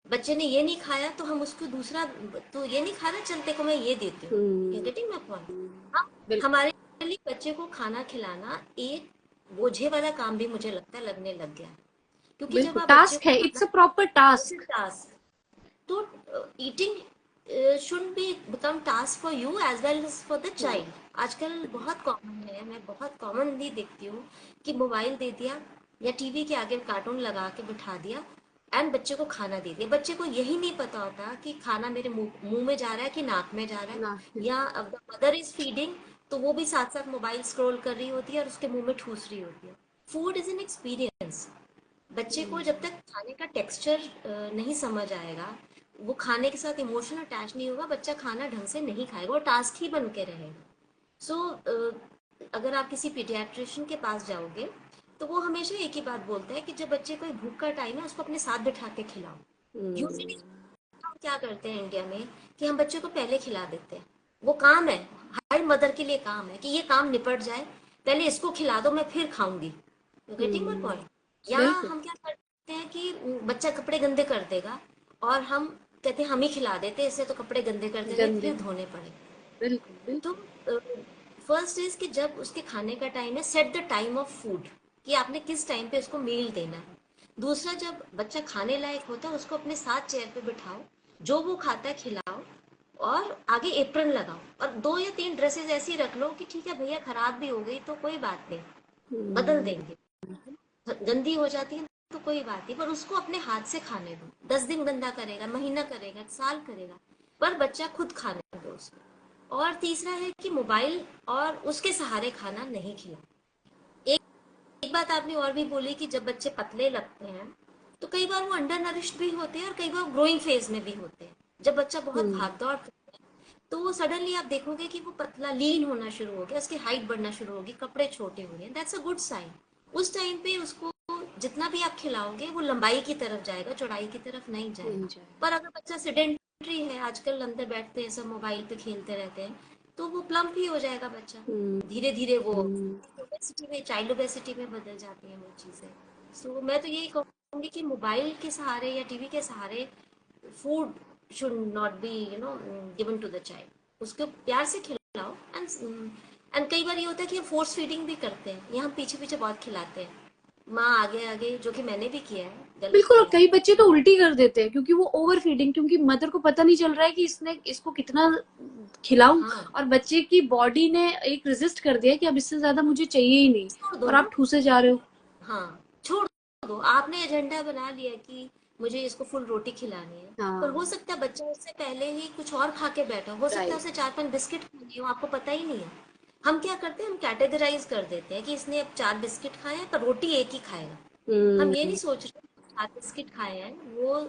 बच्चे ने ये नहीं खाया तो हम उसको दूसरा, तो ये नहीं खा रहा, चलते को मैं ये देती हूँ. You hmm. Getting my point. हाँ. बिल्कुल। हमारे लिए बच्चे को खाना खिलाना एक बोझे वाला काम भी मुझे लगता है लगने लग गया है. क्योंकि जब बिल्कुल आप बच्चे टास्क को है, खाना, it's a proper task. Task, तो eating should be become task for you as well as for the child. आजकल बहुत कॉमन है, मैं बहुत कॉमनली देखती हूँ कि मोबाइल दे दिया या टीवी के आगे कार्टून लगा के बिठा दिया एंड बच्चे को खाना दे दिया. बच्चे को यही नहीं पता होता कि खाना मेरे मुंह में जा रहा है कि नाक में जा रहा है. ना। या अब द मदर इज फीडिंग, तो वो भी साथ साथ मोबाइल स्क्रॉल कर रही होती है और उसके मुंह में ठूस रही होती है. Food is an experience. बच्चे को जब तक खाने का टेक्सचर नहीं समझ आएगा, वो खाने के साथ इमोशनल अटैच नहीं होगा, बच्चा खाना ढंग से नहीं खाएगा और टास्क ही बन के रहेगा. सो अगर आप किसी पीडियाट्रिशियन के पास जाओगे तो वो हमेशा एक ही बात बोलता है कि जब बच्चे को भूख का टाइम है उसको अपने साथ बिठा के खिलाओ। यूजुअली हम क्या करते हैं इंडिया में कि हम बच्चे को पहले खिला देते हैं। वो काम है, हर मदर के लिए काम है कि ये काम निपट जाए, पहले इसको खिला दो, मैं फिर खाऊंगी। You getting my point? यहाँ बिल्कुल हम क्या करते हैं कि बच्चा कपड़े गंदे कर देगा और हम कहते हैं हम ही खिला देते हैं, इससे तो कपड़े गंदे कर देंगे गंदे, फिर धोने पड़े। बिल्कुल तो बिल्कुल। फर्स्ट इज कि जब उसके खाने का टाइम है, set the time of food, कि आपने किस टाइम पे उसको मील देना है। दूसरा, जब बच्चा खाने लायक होता है उसको अपने साथ चेयर पे बिठाओ, जो वो खाता है खिलाओ, और आगे एप्रन लगाओ, और 2 या 3 ड्रेसेस ऐसी रख लो कि ठीक है भैया खराब भी हो गई तो कोई बात नहीं, बदल हम्म, देंगे। गंदी हो जाती है तो कोई बात नहीं, पर उसको अपने हाथ से खाने दो। 10 दिन गंदा करेगा, महीना करेगा, साल करेगा, पर बच्चा खुद खाने दो उसको। और तीसरा है कि मोबाइल और उसके सहारे खाना नहीं खिला। एक एक बात आपने और भी बोली कि जब बच्चे पतले लगते हैं तो कई बार वो अंडर नरिश्ड भी होते हैं और कई बार ग्रोइंग फेज में भी होते हैं। जब बच्चा बहुत हम्म, भाग दौड़ करता है तो वो सडनली आप देखोगे कि वो पतला लीन होना शुरू हो गया, उसकी हाइट बढ़ना शुरू होगी, कपड़े छोटे हो गए, दैट्स अ गुड साइन। उस टाइम पे उसको जितना भी आप खिलाओगे वो लंबाई की तरफ जाएगा, चौड़ाई की तरफ नहीं नहीं जाएगा। जाएगा। पर अगर बच्चा सिडेंट्री है, आजकल अंदर बैठते हैं सब मोबाइल पे खेलते रहते हैं, तो वो प्लम्प ही हो जाएगा बच्चा। हम्म, धीरे धीरे वो हम्म, ओबेसिटी में, चाइल्ड ओबेसिटी में बदल जाती है वो चीज़ें। सो मैं तो यही कहूँगी कि मोबाइल के सहारे या टीवी के सहारे food should not be given to the child. उसको प्यार से खिलाओ। एंड कई बार ये होता है कि हम फोर्स फीडिंग भी करते हैं, या हम पीछे पीछे बहुत खिलाते हैं, माँ आगे आगे, जो कि मैंने भी किया है, गलत बिल्कुल। और किया है। कई बच्चे तो उल्टी कर देते हैं क्योंकि वो ओवर फीडिंग, क्योंकि मदर को पता नहीं चल रहा है कि इसने इसको कितना खिलाऊं, हाँ, और बच्चे की बॉडी ने एक रेजिस्ट कर दिया कि अब इससे ज्यादा मुझे चाहिए ही नहीं, छोड़ दो और ना। आप ठूसे जा रहे हो। हाँ, छोड़ दो। आपने एजेंडा बना लिया कि मुझे इसको फुल रोटी खिलानी है, पर हो हाँ, सकता है बच्चा उससे पहले ही कुछ और खा के बैठा हो सकता है राइट। उसे 4-5 बिस्किट खानी हो, आपको पता ही नहीं है। हम क्या करते हैं, हम कैटेगराइज कर देते हैं कि इसने अब 4 बिस्किट खाए हैं पर रोटी एक ही खाएगा। हम ये नहीं हम्म, सोच रहे कि 4 बिस्किट खाए हैं, वो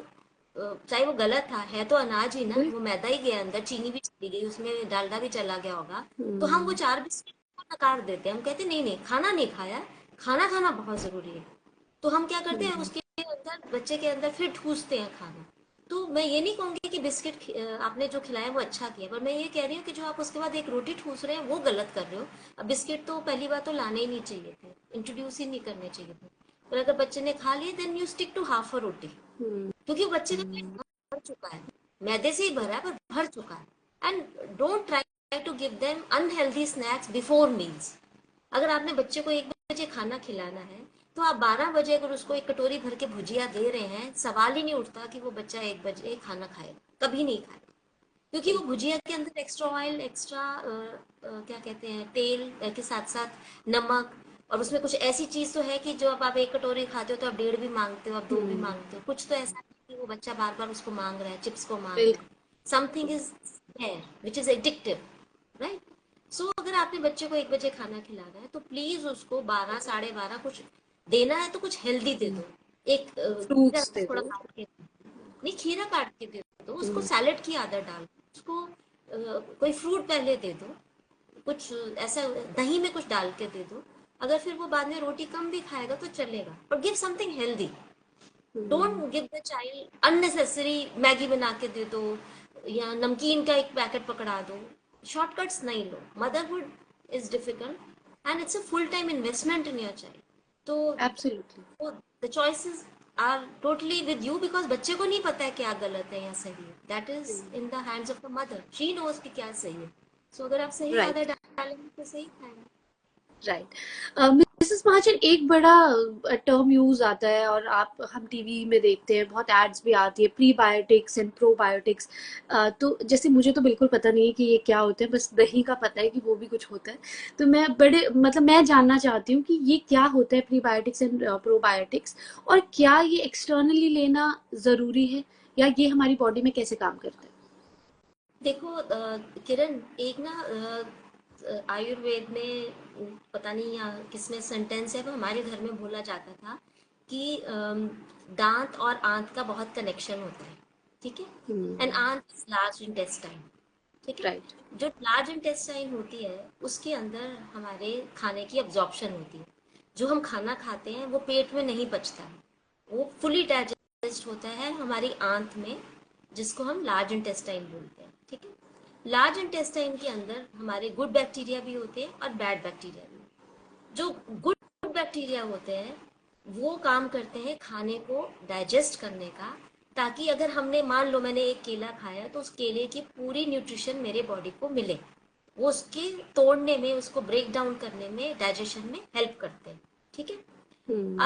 चाहे वो गलत था, है तो अनाज ही ना, वो बिल्कुल। मैदा ही गया अंदर, चीनी भी चली गई उसमें, डालडा भी चला गया होगा। तो हम वो हम्म, 4 बिस्किट को नकार देते हैं, हम कहते हैं नहीं नहीं, खाना नहीं खाया, खाना खाना बहुत जरूरी है। तो हम क्या करते हैं, हम्म, उसके अंदर, बच्चे के अंदर फिर ठूसते हैं खाना। तो मैं ये नहीं कहूंगी कि बिस्किट आपने जो खिलाया वो अच्छा किया, पर मैं ये कह रही हूँ कि जो आप उसके बाद एक रोटी ठूस रहे हैं वो गलत कर रहे हो। अब बिस्किट तो पहली बात तो लाने ही नहीं चाहिए थे, इंट्रोड्यूस ही नहीं करने चाहिए थे। पर अगर बच्चे ने खा लिए then you stick to half a roti, hmm, क्योंकि बच्चे का पेट भर चुका है, मैदे से ही भरा है पर भर चुका है। And don't try to give them unhealthy snacks before meals. अगर आपने बच्चे को 1 बजे खाना खिलाना है तो आप 12 बजे अगर उसको एक कटोरी भर के भुजिया दे रहे हैं, सवाल ही नहीं उठता कि वो बच्चा 1 बजे खाना खाएगा, कभी नहीं खाएगा। क्योंकि वो बिल्कुल। भुजिया के अंदर एक्स्ट्रा ऑयल, एक्स्ट्रा क्या कहते हैं, तेल के साथ साथ नमक, और उसमें कुछ ऐसी चीज तो है कि जो अब आप 1 कटोरी खाते हो तो आप 1.5 भी मांगते हो, आप 2 भी हम्म, मांगते हो, कुछ तो ऐसा नहीं कि वो बच्चा बार बार उसको मांग रहा है, चिप्स को मांग रहा है। बिल्कुल। Something is there which is addictive, right? So अगर आपने बच्चे को 1 बजे खाना खिलाना है तो प्लीज उसको 12, 12:30 कुछ देना है तो कुछ हेल्दी दे दो। एक खीरा फ्रूट्स दे थोड़ा दो। काट के, नहीं खीरा काट के दे दो उसको, हम्म, सैलेड की आदत डाल दो उसको, कोई फ्रूट पहले दे दो, कुछ ऐसा दही में कुछ डाल के दे दो। अगर फिर वो बाद में रोटी कम भी खाएगा तो चलेगा, पर give something healthy. Don't hmm, give the child unnecessary Maggi बना के दे दो या नमकीन का एक पैकेट पकड़ा दो। शॉर्टकट्स नहीं लो, motherhood is difficult and it's a full time investment in your child. Absolutely. तो the choices are totally with you, because बच्चे को नहीं पता है क्या गलत है या सही है, that is in the hands of the mother, she knows कि क्या सही है। सो अगर आप सही राइट, आदत डालेंगे तो सही खाएगा। राइट। मिसेस महाजन, एक बड़ा टर्म यूज आता है, और आप हम टीवी में देखते हैं, बहुत एड्स भी आती है, प्रीबायोटिक्स एंड प्रोबायोटिक्स। तो जैसे मुझे तो बिल्कुल पता नहीं है कि ये क्या होता है, बस दही का पता है कि वो भी कुछ होता है। तो मैं बड़े मतलब मैं जानना चाहती हूँ कि ये क्या होता है प्रीबायोटिक्स एंड प्रोबायोटिक्स, और क्या ये एक्सटर्नली लेना जरूरी है, या ये हमारी बॉडी में कैसे काम करता है? देखो किरण, एक ना आयुर्वेद में पता नहीं या किसमें सेंटेंस है, वो हमारे घर में बोला जाता था कि दांत और आंत का बहुत कनेक्शन होता है, ठीक है? एंड हम्म, आंत इज लार्ज इंटेस्टाइन। ठीक है। राइट। जो लार्ज इंटेस्टाइन होती है उसके अंदर हमारे खाने की अब्जॉर्प्शन होती है। जो हम खाना खाते हैं वो पेट में नहीं पचता है, वो फुली डाइजेस्ट होता है हमारी आंत में, जिसको हम लार्ज इंटेस्टाइन बोलते हैं। ठीक है। लार्ज इंटेस्टाइन के अंदर हमारे गुड बैक्टीरिया भी होते हैं और बैड बैक्टीरिया भी। जो गुड बैक्टीरिया होते हैं वो काम करते हैं खाने को डाइजेस्ट करने का, ताकि अगर हमने, मान लो मैंने एक केला खाया, तो उस केले की पूरी न्यूट्रिशन मेरे बॉडी को मिले। वो उसके तोड़ने में, उसको ब्रेक डाउन करने में, डाइजेशन में हेल्प करते हैं। ठीक है।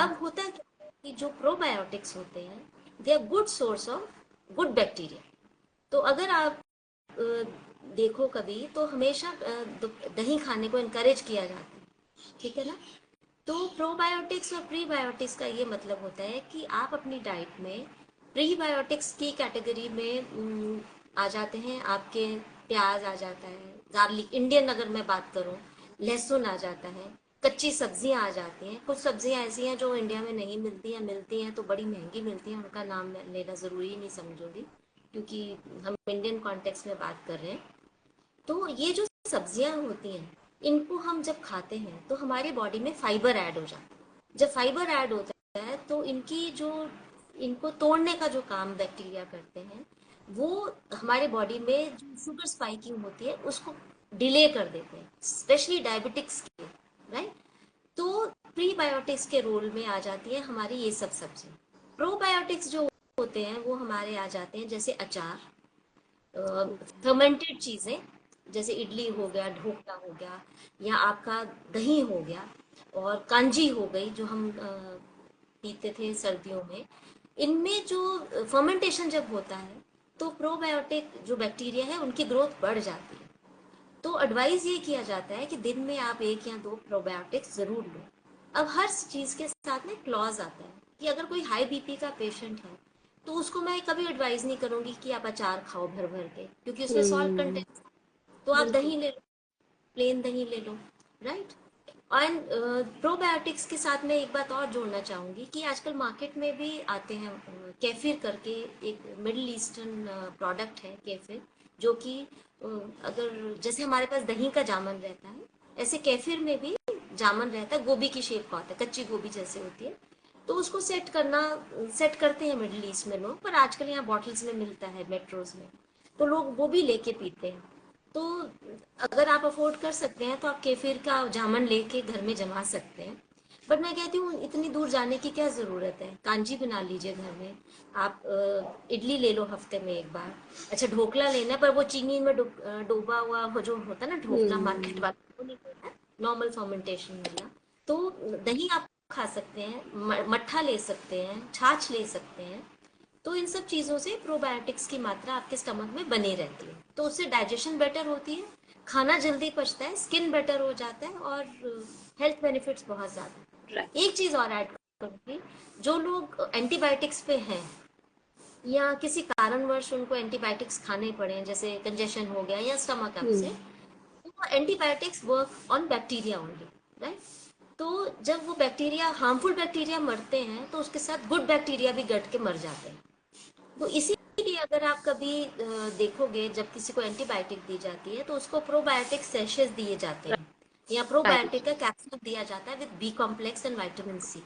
अब होता क्या है कि जो प्रोबायोटिक्स होते हैं, they are good source of good bacteria. तो अगर आप अ, देखो कभी, तो हमेशा दही खाने को इनकरेज किया जाता है। ठीक है ना। तो प्रोबायोटिक्स और प्रीबायोटिक्स का ये मतलब होता है कि आप अपनी डाइट में प्रीबायोटिक्स की कैटेगरी में आ जाते हैं आपके। प्याज आ जाता है, गार्लिक, इंडियन अगर मैं बात करूं, लहसुन आ जाता है, कच्ची सब्जियां आ जाती हैं। कुछ सब्जियां ऐसी हैं जो इंडिया में नहीं मिलती हैं, मिलती हैं तो बड़ी महंगी मिलती हैं, उनका नाम लेना ज़रूरी नहीं समझूंगी, क्योंकि हम इंडियन कॉन्टेक्स्ट में बात कर रहे हैं। तो ये जो सब्जियां होती हैं, इनको हम जब खाते हैं तो हमारी बॉडी में फाइबर ऐड हो जाता है। जब फाइबर ऐड होता है तो इनकी जो, इनको तोड़ने का जो काम बैक्टीरिया करते हैं, वो हमारे बॉडी में जो शुगर स्पाइकिंग होती है उसको डिले कर देते हैं, स्पेशली डायबिटिक्स के। राइट। तो प्रीबायोटिक्स के रोल में आ जाती है हमारी ये सब सब्जियां। प्रोबायोटिक्स जो होते हैं वो हमारे आ जाते हैं जैसे अचार, फर्मेंटेड चीज़ें, जैसे इडली हो गया, ढोकला हो गया, या आपका दही हो गया, और कांजी हो गई जो हम पीते थे सर्दियों में। इनमें जो फर्मेंटेशन जब होता है तो प्रोबायोटिक जो बैक्टीरिया है उनकी ग्रोथ बढ़ जाती है। तो एडवाइस ये किया जाता है कि दिन में आप 1 या 2 प्रोबायोटिक्स जरूर लो। अब हर चीज के साथ में क्लॉज आता है कि अगर कोई हाई बीपी का पेशेंट है तो उसको मैं कभी एडवाइस नहीं करूंगी कि आप अचार खाओ भर भर के, क्योंकि उसमें सॉल्ट कंटेंट। तो आप बिल्कुल। दही ले लो, प्लेन दही ले लो। राइट। एंड प्रोबायोटिक्स के साथ मैं एक बात और जोड़ना चाहूंगी कि आजकल मार्केट में भी आते हैं, केफिर करके एक मिडिल ईस्टर्न प्रोडक्ट है केफिर, जो कि अगर जैसे हमारे पास दही का जामन रहता है, ऐसे केफिर में भी जामन रहता है, गोभी की शेप का होता है, कच्ची गोभी जैसे होती है। तो उसको सेट करते हैं मिडिल ईस्ट में लोग, पर आजकल यहाँ बॉटल्स में मिलता है मेट्रोज में, तो लोग वो भी लेके पीते हैं। तो अगर आप अफोर्ड कर सकते हैं तो आप केफिर का जामन लेके घर में जमा सकते हैं। बट मैं कहती हूँ इतनी दूर जाने की क्या ज़रूरत है, कांजी बना लीजिए घर में। आप इडली ले लो हफ्ते में एक बार। अच्छा, ढोकला लेना है, पर वो चीनी में डूबा हुआ वो जो होता है ना ढोकला मार्केट वाला, वो नहीं लेना है, नॉर्मल फर्मेंटेशन वाला। तो दही आप खा सकते हैं, मट्ठा ले सकते हैं, छाछ ले सकते हैं। तो इन सब चीज़ों से प्रोबायोटिक्स की मात्रा आपके स्टमक में बनी रहती है, तो उससे डाइजेशन बेटर होती है, खाना जल्दी पचता है, स्किन बेटर हो जाता है, और हेल्थ बेनिफिट्स बहुत राइट। ज़्यादा। एक चीज़ और ऐड करूँगी, जो लोग एंटीबायोटिक्स पे हैं या किसी कारणवश उनको एंटीबायोटिक्स खाने पड़े हैं, जैसे कंजेशन हो गया या स्टमक अपसेट, तो antibiotics work on bacteria only. Right. तो जब वो बैक्टीरिया, हार्मफुल बैक्टीरिया मरते हैं, तो उसके साथ गुड बैक्टीरिया भी गट के मर जाते हैं। तो इसीलिए अगर आप कभी देखोगे जब किसी को एंटीबायोटिक दी जाती है तो उसको प्रोबायोटिक सेशेस दिए जाते हैं, या राइट। प्रोबायोटिक का कैप्सूल दिया जाता है with B complex and vitamin C.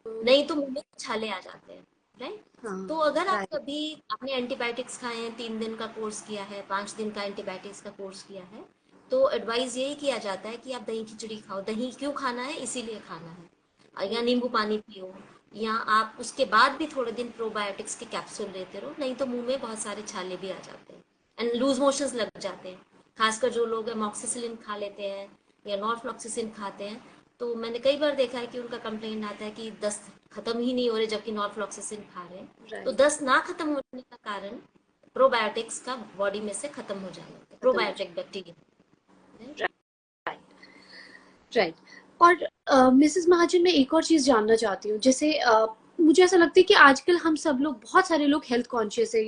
नहीं तो मुंह में छाले आ जाते हैं। राइट। तो हाँ। अगर आप राइट। कभी आपने एंटीबायोटिक्स खाए हैं, 3 दिन का कोर्स किया है, 5 दिन का एंटीबायोटिक्स का कोर्स किया है, तो एडवाइस यही किया जाता है कि आप दही खिचड़ी खाओ। दही क्यों खाना है, इसीलिए खाना है, या नींबू पानी पियो, या आप उसके बाद भी थोड़े दिन प्रोबायोटिक्स के कैप्सूल लेते रहो, नहीं तो मुंह में बहुत सारे छाले भी आ जाते हैं एंड लूज मोशंस लग जाते हैं। खासकर जो लोग एमोक्सिसिलिन खा लेते हैं या नॉरफ्लॉक्सिसिन खाते हैं, तो मैंने कई बार देखा है कि उनका कंप्लेंट आता है कि दस्त खत्म ही नहीं हो रहे, जबकि नॉरफ्लॉक्सिसिन खा रहे हैं। तो राइट। दस्त ना खत्म होने का कारण प्रोबायोटिक्स का बॉडी में से खत्म हो जाना, खत्म हो प्रोबायोटिक बैक्टीरिया। जाए। राइट। और मिसेस महाजन, मैं एक और चीज जानना चाहती हूँ। जैसे मुझे ऐसा लगता है कि आजकल हम सब लोग, बहुत सारे लोग हेल्थ कॉन्शियस है,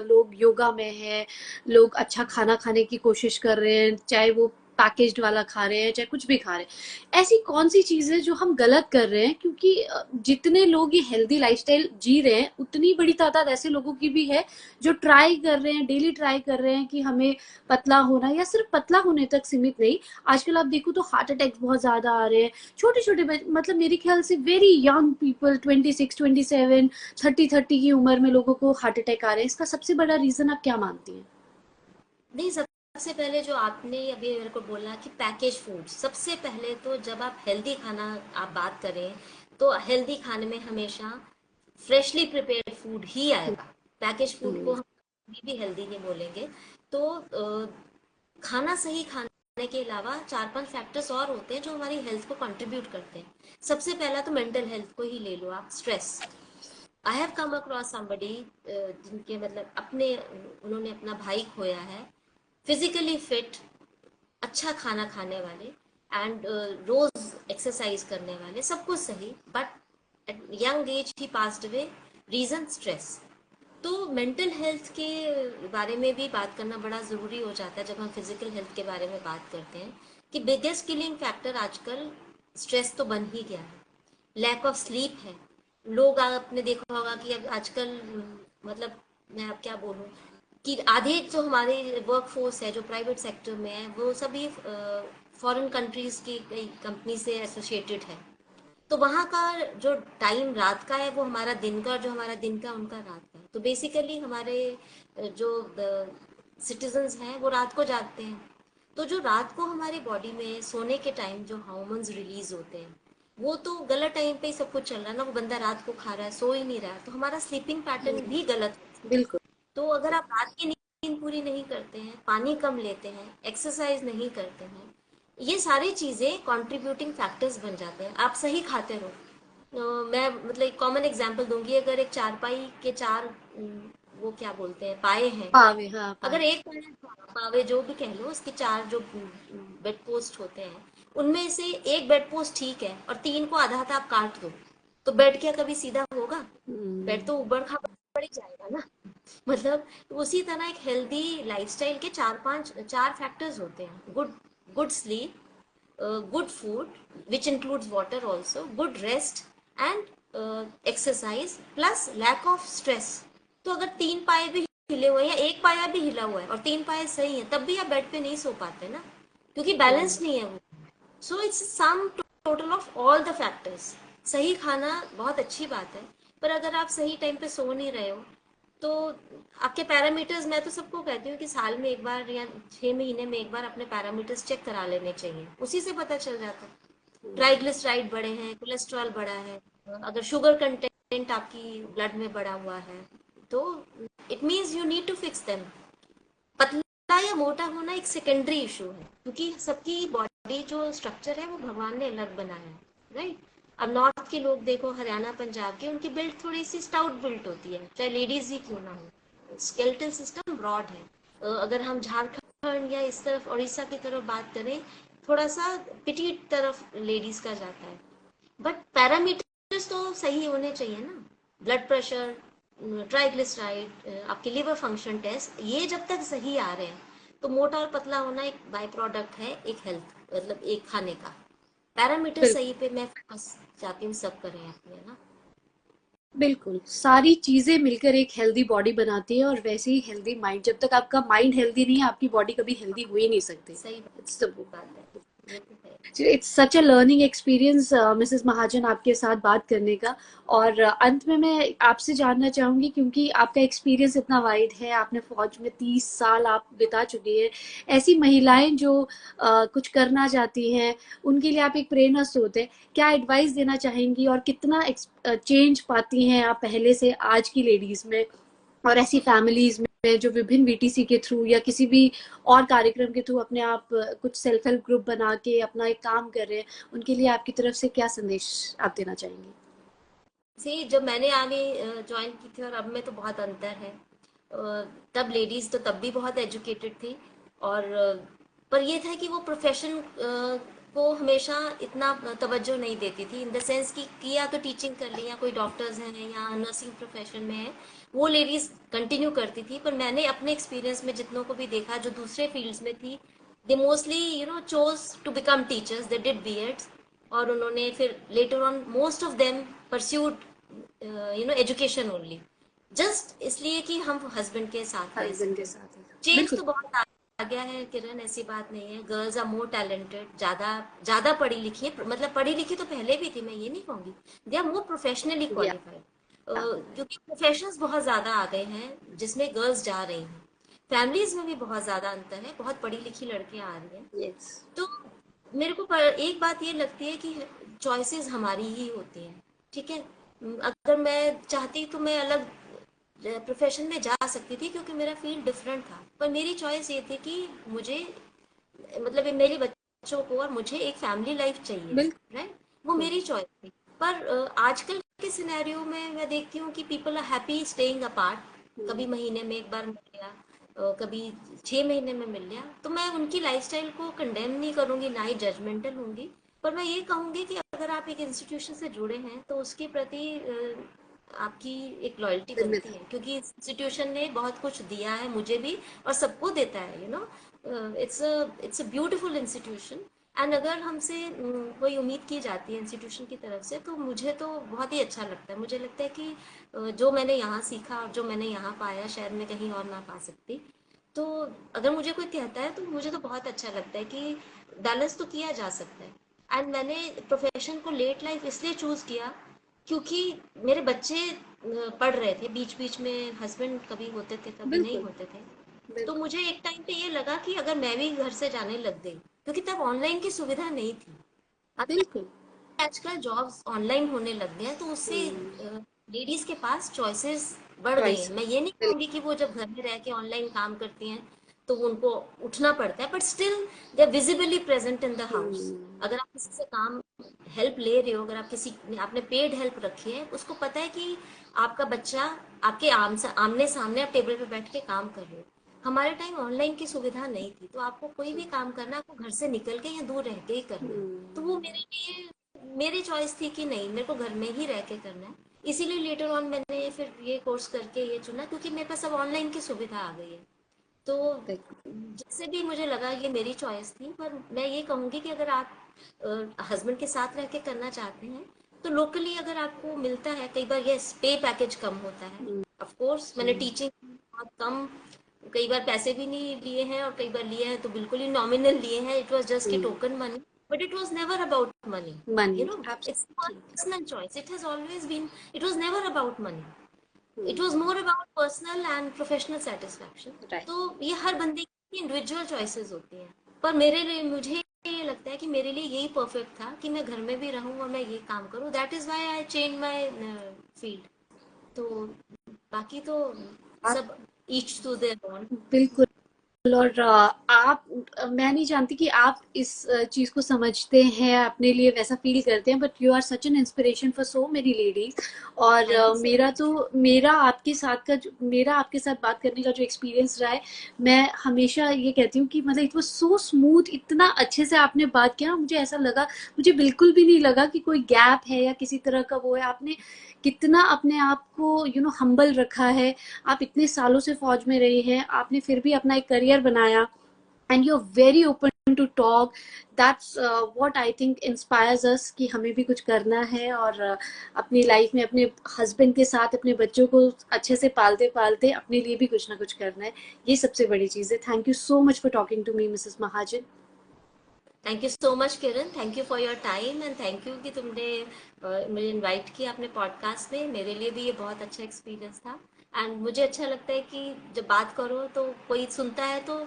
लोग योगा में हैं, लोग अच्छा खाना खाने की कोशिश कर रहे हैं, चाहे वो पैकेज्ड वाला खा रहे हैं, चाहे कुछ भी खा रहे हैं। ऐसी कौन सी चीजें जो हम गलत कर रहे हैं? क्योंकि जितने लोग ये हेल्दी लाइफस्टाइल जी रहे हैं, उतनी बड़ी तादाद ऐसे लोगों की भी है जो ट्राई कर रहे हैं, डेली ट्राई कर रहे हैं कि हमें पतला होना, या सिर्फ पतला होने तक सीमित नहीं। आजकल आप देखो तो हार्ट अटैक बहुत ज्यादा आ रहे हैं, छोटे छोटे मतलब मेरे ख्याल से वेरी यंग पीपल, 26, 27, 30 की उम्र में लोगों को हार्ट अटैक आ रहे हैं। इसका सबसे बड़ा रीजन आप क्या मानती हैं? नहीं, सबसे पहले जो आपने अभी मेरे को बोला कि पैकेज फूड, सबसे पहले तो जब आप हेल्दी खाना आप बात करें तो हेल्दी खाने में हमेशा फ्रेशली प्रिपेयर्ड फूड ही आएगा। पैकेज फूड को हम कभी भी हेल्दी नहीं बोलेंगे। तो खाना सही खाने के अलावा चार पांच फैक्टर्स और होते हैं जो हमारी हेल्थ को कंट्रीब्यूट करते हैं। सबसे पहला तो मेंटल हेल्थ को ही ले लो आप, stress. I have come across somebody जिनके मतलब अपने उन्होंने अपना भाई खोया है, फिजिकली फिट, अच्छा खाना खाने वाले एंड रोज एक्सरसाइज करने वाले, सब कुछ सही, but at young age he passed away. Reason stress. तो मेंटल हेल्थ के बारे में भी बात करना बड़ा ज़रूरी हो जाता है जब हम फिजिकल हेल्थ के बारे में बात करते हैं कि बिगेस्ट किलिंग फैक्टर आजकल स्ट्रेस तो बन ही गया है। लैक ऑफ स्लीप है। लोग आपने देखा होगा कि अब आजकल मतलब मैं अब क्या बोलूँ कि आधे जो हमारे वर्क फोर्स है जो प्राइवेट सेक्टर में है वो सभी फॉरेन कंट्रीज की कई कंपनी से एसोसिएटेड है। तो वहाँ का जो टाइम रात का है वो हमारा दिन का, और जो हमारा दिन का उनका रात का है। तो बेसिकली हमारे जो सिटीजन्स हैं वो रात को जागते हैं। तो जो रात को हमारी बॉडी में सोने के टाइम जो हार्मोन्स रिलीज होते हैं वो तो गलत टाइम पे ही सब कुछ चल रहा है ना। वो बंदा रात को खा रहा है, सो ही नहीं रहा है, तो हमारा स्लीपिंग पैटर्न भी गलत है। बिल्कुल। तो अगर आप रात की नींद पूरी नहीं करते हैं, पानी कम लेते हैं, एक्सरसाइज नहीं करते हैं, ये सारी चीज़ें कंट्रीब्यूटिंग फैक्टर्स बन जाते हैं। आप सही खाते रहो। मैं मतलब एक कॉमन एग्जांपल दूंगी। अगर एक चारपाई के चार वो क्या बोलते हैं, पाए हैं। पावे, हाँ अगर पावे। एक पावे जो भी कह लो, उसके चार जो बेड पोस्ट होते हैं उनमें से एक बेड पोस्ट ठीक है और तीन को आधा आधा आप काट दो, तो बेड क्या कभी सीधा होगा? बेड तो ऊबड़ खाबड़ पड़ ही जाएगा ना। मतलब उसी तरह एक हेल्दी लाइफस्टाइल के चार फैक्टर्स होते हैं। Good good sleep, good food which includes water also, good rest and exercise plus lack of stress। तो अगर तीन पाए भी हिले हुए हैं या एक पाया भी हिला हुआ है और तीन पाए सही है, तब भी आप बेड पे नहीं सो पाते ना, क्योंकि बैलेंस नहीं है वो। So it's sum total of all the factors. सही खाना बहुत अच्छी बात है, पर अगर आप सही टाइम पे सो नहीं रहे हो तो आपके पैरामीटर्स, मैं तो सबको कहती हूँ कि साल में एक बार या 6 महीने में एक बार अपने पैरामीटर्स चेक करा लेने चाहिए, उसी से पता चल जाता है। ट्राइग्लिसराइड बढ़े हैं, कोलेस्ट्रॉल बढ़ा है, अगर शुगर कंटेंट आपकी ब्लड में बढ़ा हुआ है तो it means you need to fix them. पतला या मोटा होना एक सेकेंडरी इशू है, क्योंकि सबकी बॉडी जो स्ट्रक्चर है वो भगवान ने अलग बनाया है, राइट। अब नॉर्थ के लोग देखो, हरियाणा पंजाब के, उनकी बिल्ड थोड़ी सी स्टाउट बिल्ड होती है, चाहे लेडीज ही क्यों ना हो। स्केलेटल सिस्टम ब्रॉड है। अगर हम झारखंड या इस तरफ उड़ीसा की तरफ बात करें, थोड़ा सा पिटीट तरफ लेडीज का जाता है। बट पैरामीटर्स तो सही होने चाहिए ना। ब्लड प्रेशर, ट्राइग्लिसराइड, आपके लिवर फंक्शन टेस्ट, ये जब तक सही आ रहे हैं तो मोटा और पतला होना एक बाय प्रोडक्ट है एक हेल्थ, मतलब एक खाने का। पैरामीटर बिल्कुल। सही पे मैं फोकस चाहती हूँ सब करें अपने, है ना। बिल्कुल, सारी चीजें मिलकर एक हेल्दी बॉडी बनाती है, और वैसे ही हेल्दी माइंड। जब तक आपका माइंड हेल्दी नहीं है, आपकी बॉडी कभी हेल्दी हो ही नहीं सकती। सही इट्स द बात है, ये तो है। It's such a learning experience Mrs Mahajan आपके साथ बात करने का। और अंत में मैं आपसे जानना चाहूंगी, क्योंकि आपका एक्सपीरियंस इतना वाइड है, आपने फौज में 30 साल आप बिता चुकी है। ऐसी महिलाएं जो कुछ करना चाहती हैं, उनके लिए आप एक प्रेरणा स्रोत है। क्या एडवाइस देना चाहेंगी, और कितना चेंज पाती हैं आप पहले से आज की लेडीज में, और ऐसी फैमिलीज में जो विभिन्न वीटीसी के थ्रू या किसी भी और कार्यक्रम के थ्रू अपने आप कुछ सेल्फ हेल्प ग्रुप बना के अपना एक काम कर रहे हैं, उनके लिए आपकी तरफ से क्या संदेश आप देना चाहेंगे? सी, जब मैंने आर्मी ज्वाइन की थी और अब में तो बहुत अंतर है। तब लेडीज तो तब भी बहुत एजुकेटेड थी, और पर ये था कि वो प्रोफेशन को हमेशा इतना तवज्जो नहीं देती थी, इन द सेंस कि किया तो टीचिंग कर ली, या कोई डॉक्टर्स हैं या नर्सिंग प्रोफेशन में है, वो लेडीज कंटिन्यू करती थी। पर मैंने अपने एक्सपीरियंस में जितनों को भी देखा जो दूसरे फील्ड्स में थी, they mostly chose to become teachers, they did BEds, और उन्होंने फिर later on most of them pursued education only, just इसलिए कि हम हस्बैंड के साथ रह हस्बैंड के सकें। साथ है। चेंज बिल्कुल। तो बहुत आ गया है किरण, ऐसी बात नहीं है। गर्ल्स आर मोर टैलेंटेड, ज्यादा ज्यादा पढ़ी लिखी है, मतलब पढ़ी लिखी तो पहले भी थी, मैं ये नहीं कहूंगी। दे आर मोर प्रोफेशनली या क्वालिफाइड, क्योंकि प्रोफेशंस बहुत ज्यादा आ गए हैं जिसमें गर्ल्स जा रही हैं। फैमिलीज में भी बहुत ज्यादा अंतर है, बहुत पढ़ी लिखी लड़कियां आ रही हैं। यस। तो मेरे को एक बात ये लगती है कि चॉइसेस हमारी ही होती हैं, ठीक है। अगर मैं चाहती तो मैं अलग प्रोफेशन में जा सकती थी, क्योंकि मेरा फील्ड डिफरेंट था, पर मेरी चॉइस ये थी कि मुझे, मतलब ये मेरे बच्चों को और मुझे एक फैमिली लाइफ चाहिए, बिल्कुल। राइट। वो मेरी चॉइस थी। पर आजकल के सिनेरियो में मैं देखती हूँ कि people are happy staying apart, कभी महीने में एक बार मिल लिया, कभी 6 महीने में मिल लिया। तो मैं उनकी लाइफस्टाइल को कंडेम नहीं करूंगी, ना ही जजमेंटल होंगी, पर मैं ये कहूंगी कि अगर आप एक इंस्टीट्यूशन से जुड़े हैं तो उसके प्रति आपकी एक लॉयल्टी जिम्मेदार। बनती है, क्योंकि इस इंस्टीट्यूशन ने बहुत कुछ दिया है मुझे भी, और सबको देता है, it's a beautiful institution. And अगर हमसे कोई उम्मीद की जाती है इंस्टीट्यूशन की तरफ से, तो मुझे तो बहुत ही अच्छा लगता है। मुझे लगता है कि जो मैंने यहाँ सीखा और जो मैंने यहाँ पाया, शायद मैं कहीं और ना पा सकती। तो अगर मुझे कोई कहता है तो मुझे तो बहुत अच्छा लगता है कि बैलेंस तो किया जा सकता है। एंड मैंने प्रोफेशन को लेट लाइफ इसलिए चूज किया, क्योंकि मेरे बच्चे पढ़ रहे थे, बीच बीच में हस्बैंड कभी होते थे कभी नहीं बिल्कुल। होते थे। तो बिल्कुल। मुझे एक टाइम पे ये लगा कि अगर मैं भी घर से जाने लग गई, क्योंकि तब ऑनलाइन की सुविधा नहीं थी। बिल्कुल। आजकल जॉब्स ऑनलाइन होने लग गए हैं, तो उससे लेडीज के पास चॉइसेस बढ़ गई हैं। चॉइस। मैं ये नहीं कहूंगी कि वो जब घर में रह के ऑनलाइन काम करती हैं तो उनको उठना पड़ता है, but still they are visibly present in the house. अगर आप किसी से काम हेल्प ले रहे हो, अगर आप किसी आपने पेड हेल्प रखी है, उसको पता है कि आपका बच्चा आपके आमने सामने आप टेबल पे बैठ के काम कर रहे हो। हमारे टाइम ऑनलाइन की सुविधा नहीं थी, तो आपको कोई भी काम करना, आपको घर से निकल के या दूर रह के ही करना है। तो वो मेरे लिए मेरी चॉइस थी कि नहीं, मेरे को घर में ही रह के करना है। इसीलिए लेटर ऑन मैंने फिर ये कोर्स करके ये चुना, क्योंकि मेरे पास अब ऑनलाइन की सुविधा आ गई है। तो जैसे भी मुझे लगा ये मेरी चॉइस थी, पर मैं ये कहूँगी कि अगर आप हस्बैंड के साथ रह के करना चाहते हैं, तो लोकली अगर आपको मिलता है, कई बार ये पे पैकेज कम होता है। ऑफ कोर्स मैंने टीचिंग बहुत कम, कई बार पैसे भी नहीं लिए हैं, और कई बार लिए हैं तो बिल्कुल ही नॉमिनल लिए हैं, it was just A token money, but it was never about money. Money. It's one personal choice. It has always been, it was never about money. It was more about personal and professional satisfaction. Right. तो ये हर बंदे की individual choices होती हैं, पर मेरे लिए, मुझे ये लगता है कि मेरे लिए यही परफेक्ट था कि मैं घर में भी रहूं और मैं ये काम करूं। That is why I change my field. तो बाकी तो आप सब ईच टू देयर ओन। बिल्कुल। और आप मैं नहीं जानती कि आप इस चीज को समझते हैं, अपने लिए वैसा फील करते हैं, but you are such an inspiration for so many ladies. और थैंक यू सो मेरा मच। तो मेरा आपके साथ बात करने का जो एक्सपीरियंस रहा है, मैं हमेशा ये कहती हूँ कि मतलब इट वाज सो स्मूथ, इतना अच्छे से आपने बात किया, मुझे ऐसा लगा, मुझे बिल्कुल भी नहीं लगा कि कोई गैप है या किसी तरह का वो है। आपने कितना अपने आप को हम्बल रखा है। आप इतने सालों से फौज में रहे हैं, आपने फिर भी अपना एक करियर बनाया, and you are very open to talk. That's what I think inspires us कि हमें भी कुछ करना है, और अपनी लाइफ में अपने हस्बैंड के साथ अपने बच्चों को अच्छे से पालते पालते अपने लिए भी कुछ ना कुछ करना है। ये सबसे बड़ी चीज़ है। Thank you so much for talking to me, Mrs Mahajan. Thank you so much Kiran, thank you for your time, and thank you कि तुमने मुझे इनवाइट किया अपने पॉडकास्ट में। मेरे लिए भी ये बहुत अच्छा एक्सपीरियंस था। एंड मुझे अच्छा लगता है कि जब बात करो तो कोई सुनता है, तो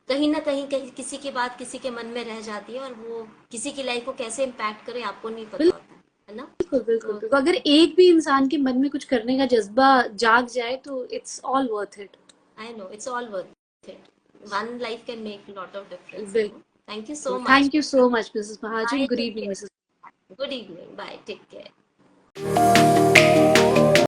कहीं ना कहीं किसी की बात किसी के मन में रह जाती है, और वो किसी की लाइफ को कैसे इम्पैक्ट करे आपको नहीं पता होता है ना। बिल्कुल बिल्कुल तो बिल्कुल। अगर एक भी इंसान के मन में कुछ करने का जज्बा जाग जाए तो it's all worth it. I know it's all worth it, one life can make lot of difference. बिल्कुल। Thank you so much. Thank you so much, Mrs Mahajan. Bye, good take evening, care. Mrs. Good evening, bye, take care.